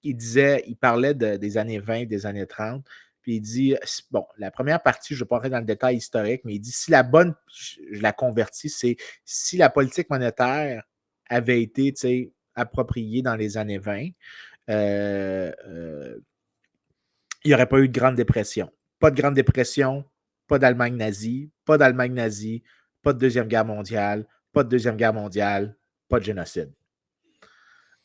[SPEAKER 2] il parlait des années 20, des années 30, puis il dit, bon, la première partie, je ne vais pas rentrer dans le détail historique, mais il dit, si la bonne, je la convertis, c'est si la politique monétaire avait été, tu sais, appropriée dans les années 20, il n'y aurait pas eu de Grande Dépression. Pas de Grande Dépression, pas d'Allemagne nazie, pas d'Allemagne nazie, pas de Deuxième Guerre mondiale, pas de Deuxième Guerre mondiale, pas de génocide.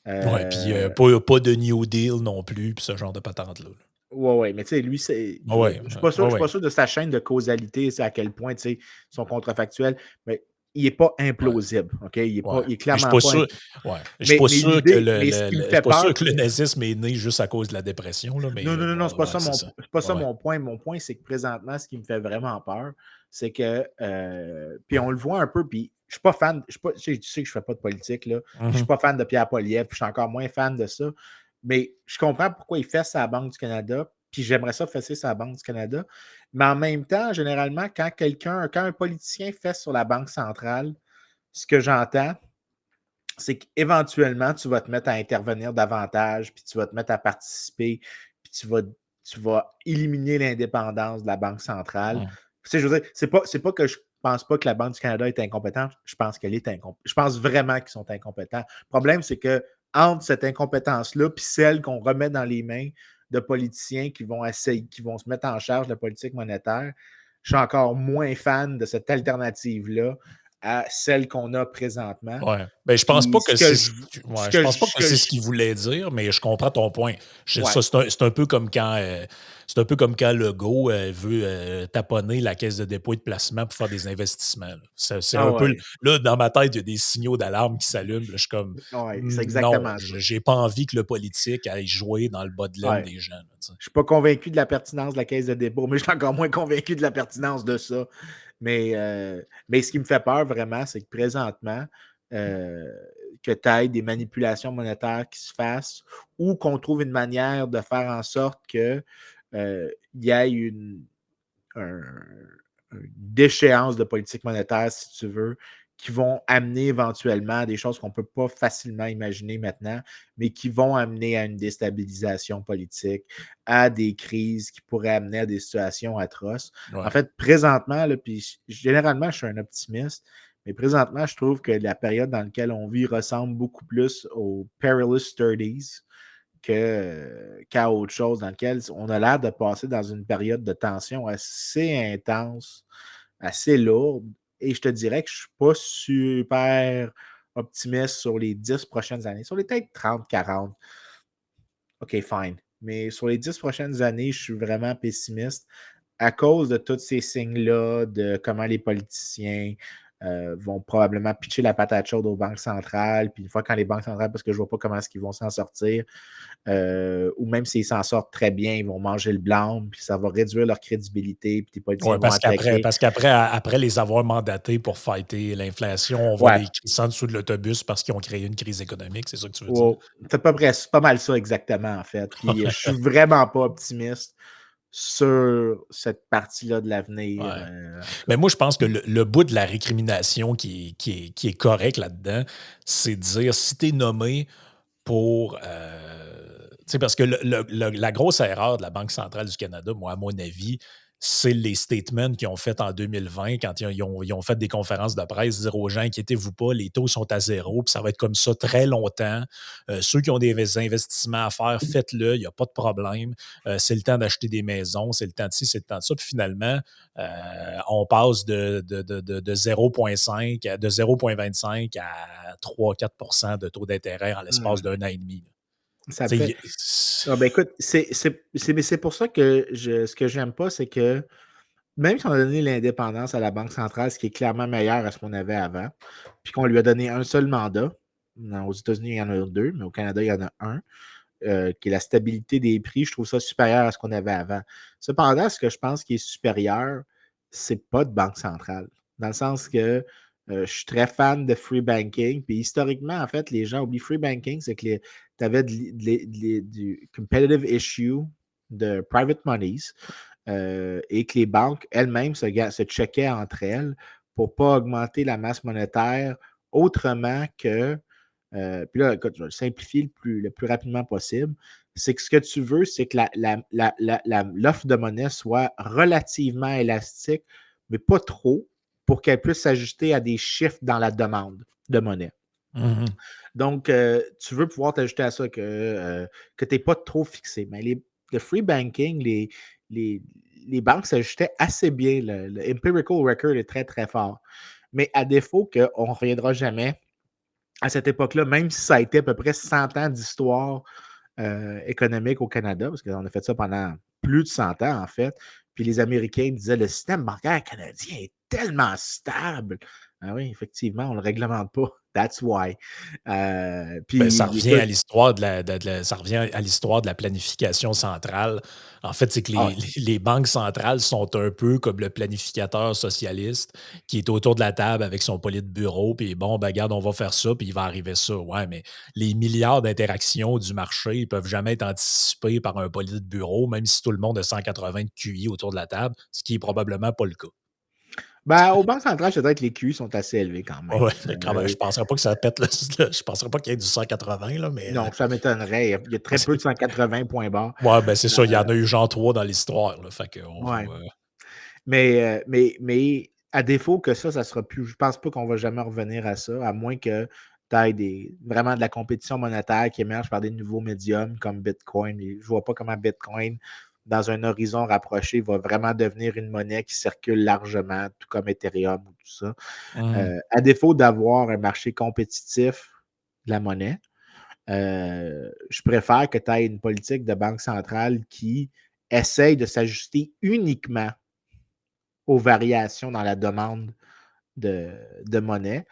[SPEAKER 1] Oui, puis
[SPEAKER 2] Euh,
[SPEAKER 1] pas de New Deal non plus, puis ce genre de patente-là.
[SPEAKER 2] ouais, mais tu sais, lui,
[SPEAKER 1] Oui,
[SPEAKER 2] je ne suis pas sûr de sa chaîne de causalité, c'est à quel point, tu sais, ils sont contrefactuels, mais il n'est pas
[SPEAKER 1] oui.
[SPEAKER 2] implausible, OK? Il
[SPEAKER 1] Ouais.
[SPEAKER 2] est
[SPEAKER 1] Mais je suis
[SPEAKER 2] clairement
[SPEAKER 1] pas
[SPEAKER 2] pas
[SPEAKER 1] sûr. Ouais. Je suis pas sûr que
[SPEAKER 2] mais ce qui me
[SPEAKER 1] je suis
[SPEAKER 2] fait
[SPEAKER 1] pas sûr
[SPEAKER 2] peur,
[SPEAKER 1] que le nazisme est né juste à cause de la dépression, là, mais
[SPEAKER 2] non, c'est pas
[SPEAKER 1] ouais,
[SPEAKER 2] ça
[SPEAKER 1] c'est ça.
[SPEAKER 2] c'est pas ça
[SPEAKER 1] Ouais.
[SPEAKER 2] mon point. Mon point, c'est que présentement, ce qui me fait vraiment peur, c'est que, puis on le voit un peu, puis je suis pas fan, tu sais que je fais pas de politique, là, puis je suis
[SPEAKER 1] Mhm.
[SPEAKER 2] pas fan de Pierre Poilievre, puis je suis encore moins fan de ça, mais je comprends pourquoi il fait sa Banque du Canada, puis j'aimerais ça fesser sa Banque du Canada, mais en même temps, généralement, quand un politicien fait sur la Banque centrale, ce que j'entends, c'est qu'éventuellement, tu vas te mettre à intervenir davantage, puis tu vas te mettre à participer, puis tu vas éliminer l'indépendance de la Banque centrale.
[SPEAKER 1] Mhm.
[SPEAKER 2] Tu sais, je veux dire, c'est pas que je pense pas que la Banque du Canada est incompétente, je pense qu'elle est incompétente. Je pense vraiment qu'ils sont incompétents. Le problème, c'est que entre cette incompétence-là, puis celle qu'on remet dans les mains de politiciens qui vont qui vont se mettre en charge de la politique monétaire, je suis encore moins fan de cette alternative-là à celle qu'on a présentement.
[SPEAKER 1] Ouais. Ben, je pense
[SPEAKER 2] Puis
[SPEAKER 1] pas que c'est ouais, je pense pas que c'est ce qu'il voulait dire, mais je comprends ton point.
[SPEAKER 2] ouais,
[SPEAKER 1] Ça, c'est un peu comme quand c'est un peu comme quand Legault veut taponner la caisse de dépôt et de placement pour faire des investissements, là. C'est
[SPEAKER 2] ah
[SPEAKER 1] un peu
[SPEAKER 2] ouais,
[SPEAKER 1] là, dans ma tête, il y a des signaux d'alarme qui s'allument. Là, je suis comme
[SPEAKER 2] ouais, c'est
[SPEAKER 1] non,
[SPEAKER 2] exactement ça.
[SPEAKER 1] j'ai pas envie que le politique aille jouer dans le bas de laine
[SPEAKER 2] Ouais.
[SPEAKER 1] des gens. Là, tu sais.
[SPEAKER 2] Je suis pas convaincu de la pertinence de la caisse de dépôt, mais je suis encore moins convaincu de la pertinence de ça. Mais ce qui me fait peur vraiment, c'est que présentement, euh, que tu aies des manipulations monétaires qui se fassent ou qu'on trouve une manière de faire en sorte que il y ait un- une déchéance de politique monétaire, si tu veux, qui vont amener éventuellement à des choses qu'on ne peut pas facilement imaginer maintenant, mais qui vont amener à une déstabilisation politique, à des crises qui pourraient amener à des situations atroces. En
[SPEAKER 1] Ouais.
[SPEAKER 2] fait, présentement, là, puis généralement, je suis un optimiste, mais présentement, je trouve que la période dans laquelle on vit ressemble beaucoup plus aux Perilous 30s qu'à autre chose, dans lequel on a l'air de passer dans une période de tension assez intense, assez lourde. Et je te dirais que je ne suis pas super optimiste sur les 10 prochaines années. Sur les peut-être 30, 40, OK, fine. Mais sur les 10 prochaines années, je suis vraiment pessimiste à cause de tous ces signes-là, de comment les politiciens vont probablement pitcher la patate chaude aux banques centrales. Puis une fois quand les banques centrales, parce que je ne vois pas comment est-ce qu'ils vont s'en sortir, ou même s'ils s'en sortent très bien, ils vont manger le blanc, puis ça va réduire leur crédibilité, puis les politiciens
[SPEAKER 1] Ouais,
[SPEAKER 2] vont attaquer.
[SPEAKER 1] parce qu'après après les avoir mandatés pour fighter l'inflation, on va
[SPEAKER 2] Ouais,
[SPEAKER 1] les crisser en dessous de l'autobus parce qu'ils ont créé une crise économique, c'est ça que tu veux dire?
[SPEAKER 2] ouais, c'est pas mal ça exactement, en fait. Puis je suis vraiment pas optimiste sur cette partie-là de l'avenir,
[SPEAKER 1] Ouais.
[SPEAKER 2] en tout
[SPEAKER 1] Mais
[SPEAKER 2] cas.
[SPEAKER 1] moi, je pense que le bout de la récrimination qui est correct là-dedans, c'est de dire si tu es nommé pour. Tu sais, parce que la grosse erreur de la Banque centrale du Canada, moi, à mon avis, c'est les statements qu'ils ont fait en 2020 quand ils ont fait des conférences de presse, dire aux gens, inquiétez-vous pas, les taux sont à zéro, puis ça va être comme ça très longtemps. Ceux qui ont des investissements à faire, faites-le, il n'y a pas de problème. C'est le temps d'acheter des maisons, c'est le temps de ci, c'est le temps de ça. Puis finalement, on passe de 0,5 de 0,25 à 3-4 % de taux d'intérêt en l'espace d'un an et demi.
[SPEAKER 2] Ça me fait. Écoute, mais c'est pour ça que ce que j'aime pas, c'est que même si on a donné l'indépendance à la Banque centrale, ce qui est clairement meilleur à ce qu'on avait avant, puis qu'on lui a donné un seul mandat, aux États-Unis, il y en a deux, mais au Canada, il y en a un, qui est la stabilité des prix, je trouve ça supérieur à ce qu'on avait avant. Cependant, ce que je pense qui est supérieur, c'est pas de banque centrale. Dans le sens que je suis très fan de free banking, puis historiquement, en fait, les gens oublient free banking, c'est que tu avais du competitive issue de private monies et que les banques elles-mêmes se checkaient entre elles pour ne pas augmenter la masse monétaire autrement que puis là, écoute, je vais le simplifier le plus rapidement possible. C'est que ce que tu veux, c'est que l'offre de monnaie soit relativement élastique, mais pas trop, pour qu'elle puisse s'ajuster à des chiffres dans la demande de monnaie.
[SPEAKER 1] Mm-hmm.
[SPEAKER 2] Donc, tu veux pouvoir t'ajuster à ça, que tu n'es pas trop fixé. Mais le free banking, les banques s'ajustaient assez bien. Le empirical record est très, très fort. Mais à défaut qu'on ne reviendra jamais à cette époque-là, même si ça a été à peu près 100 ans d'histoire économique au Canada, parce qu'on a fait ça pendant plus de 100 ans, en fait. Puis les Américains disaient le système bancaire canadien est tellement stable. Ah oui, effectivement, on ne le réglemente pas. That's why.
[SPEAKER 1] Ben, ça revient à l'histoire ça revient à l'histoire de la planification centrale. En fait, c'est que les banques centrales sont un peu comme le planificateur socialiste qui est autour de la table avec son bureau, puis bon, ben regarde, on va faire ça, puis il va arriver ça. Ouais, mais les milliards d'interactions du marché, ils peuvent jamais être anticipés par un bureau, même si tout le monde a 180 de QI autour de la table, ce qui est probablement pas le cas.
[SPEAKER 2] Ben, aux banques centrales, je dirais que les QI sont assez élevés quand même.
[SPEAKER 1] Oui, mais quand même, je ne penserais pas que ça pète. Je ne penserais pas qu'il y ait du 180, là, mais.
[SPEAKER 2] Non, ça m'étonnerait. Il y a très peu de 180 points barres.
[SPEAKER 1] Oui, ben c'est ça. Il y en a eu genre 3 dans l'histoire. Fait que
[SPEAKER 2] mais à défaut que ça sera plus. Je ne pense pas qu'on va jamais revenir à ça, à moins que tu aies vraiment de la compétition monétaire qui émerge par des nouveaux médiums comme Bitcoin. Et je ne vois pas comment Bitcoin, dans un horizon rapproché, va vraiment devenir une monnaie qui circule largement, tout comme Ethereum ou tout ça. À défaut d'avoir un marché compétitif de la monnaie, je préfère que tu aies une politique de banque centrale qui essaye de s'ajuster uniquement aux variations dans la demande de monnaie.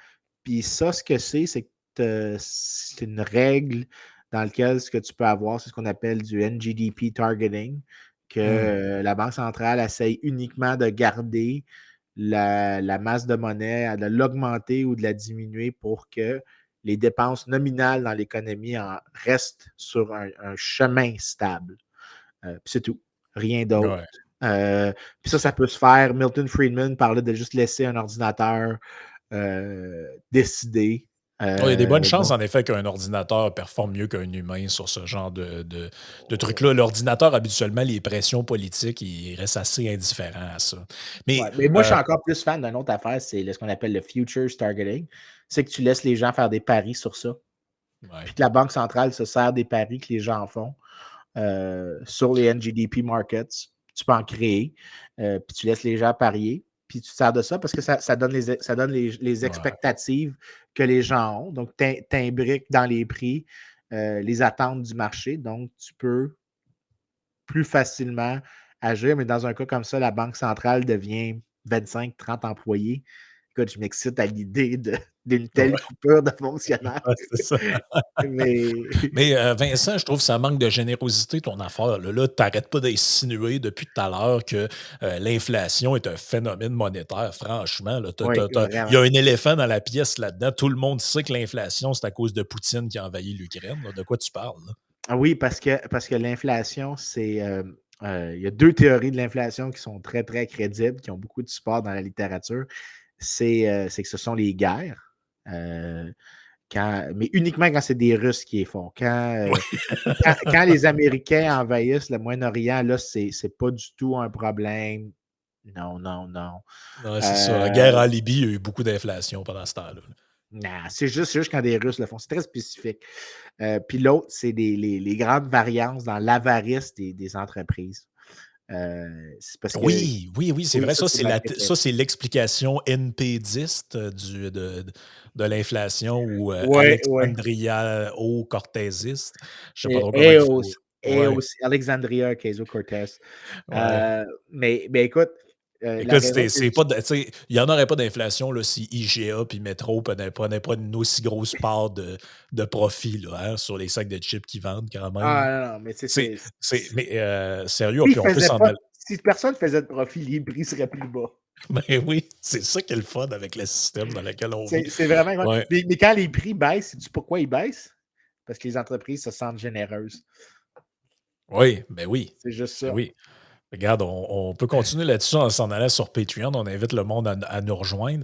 [SPEAKER 2] Puis ça, ce que c'est que c'est une règle dans laquelle ce que tu peux avoir, c'est ce qu'on appelle du NGDP targeting, que la Banque centrale essaye uniquement de garder la masse de monnaie, de l'augmenter ou de la diminuer pour que les dépenses nominales dans l'économie restent sur un chemin stable. Puis c'est tout. Rien d'autre. Puis ça peut se faire. Milton Friedman parlait de juste laisser un ordinateur décider.
[SPEAKER 1] Il y a des bonnes chances, en effet, qu'un ordinateur performe mieux qu'un humain sur ce genre de truc-là. L'ordinateur, habituellement, les pressions politiques, il reste assez indifférent à ça. Mais
[SPEAKER 2] moi, je suis encore plus fan d'une autre affaire, c'est ce qu'on appelle le futures targeting. C'est que tu laisses les gens faire des paris sur ça. Puis que la Banque centrale se sert des paris que les gens font sur les NGDP markets. Tu peux en créer. Puis tu laisses les gens parier. Puis tu te sers de ça parce que ça donne les expectatives que les gens ont. Donc, tu imbriques dans les prix les attentes du marché. Donc, tu peux plus facilement agir. Mais dans un cas comme ça, la Banque centrale devient 25-30 employés. Écoute, je m'excite à l'idée d'une telle coupure de fonctionnaires.
[SPEAKER 1] C'est ça. Mais Vincent, je trouve que ça manque de générosité, ton affaire. Là, tu n'arrêtes pas d'insinuer depuis tout à l'heure que l'inflation est un phénomène monétaire. Franchement, il y a un éléphant dans la pièce là-dedans. Tout le monde sait que l'inflation, c'est à cause de Poutine qui a envahi l'Ukraine. De quoi tu parles? Là?
[SPEAKER 2] Ah oui, parce que l'inflation, c'est... il y a deux théories de l'inflation qui sont très, très crédibles, qui ont beaucoup de support dans la littérature. C'est que ce sont les guerres. Mais uniquement quand c'est des Russes qui les font. Quand les Américains envahissent le Moyen-Orient, là, c'est pas du tout un problème Non, non, non.
[SPEAKER 1] Ouais, c'est ça. La guerre en Libye, il y a eu beaucoup d'inflation pendant ce temps-là.
[SPEAKER 2] Non, c'est juste quand des Russes le font. C'est très spécifique. Puis l'autre, c'est les grandes variances dans l'avarice des entreprises. C'est parce que
[SPEAKER 1] Oui, oui, oui, c'est
[SPEAKER 2] oui,
[SPEAKER 1] vrai.
[SPEAKER 2] ça, c'est ma préférée.
[SPEAKER 1] Ça, c'est l'explication NPDiste de l'inflation ou
[SPEAKER 2] Ouais, ouais.
[SPEAKER 1] Alexandria-O-cortésiste. Je sais pas
[SPEAKER 2] Et,
[SPEAKER 1] trop comment
[SPEAKER 2] et
[SPEAKER 1] il faut.
[SPEAKER 2] aussi, et
[SPEAKER 1] Ouais,
[SPEAKER 2] aussi Alexandria Ocasio-Cortez.
[SPEAKER 1] ouais.
[SPEAKER 2] Mais écoute, la
[SPEAKER 1] Écoute,
[SPEAKER 2] raison que
[SPEAKER 1] c'est pas tu sais, il n'y en aurait pas d'inflation là, si IGA puis Metro prenaient pas une aussi grosse part de profit là, hein, sur les sacs de chips qu'ils vendent quand même.
[SPEAKER 2] ah non, non, mais
[SPEAKER 1] C'est mais sérieux,
[SPEAKER 2] si
[SPEAKER 1] puis on peut s'en aller.
[SPEAKER 2] si personne faisait de profit, les prix seraient plus bas.
[SPEAKER 1] Ben oui, c'est ça qui est le fun avec le système dans lequel on vit.
[SPEAKER 2] C'est vraiment incroyable.
[SPEAKER 1] Ouais.
[SPEAKER 2] Mais quand les prix baissent, sais-tu pourquoi ils baissent? Parce que les entreprises se sentent généreuses.
[SPEAKER 1] Oui, ben oui.
[SPEAKER 2] C'est juste
[SPEAKER 1] Ben
[SPEAKER 2] ça.
[SPEAKER 1] oui. Regarde, on peut continuer là-dessus en s'en allant sur Patreon. On invite le monde à nous rejoindre.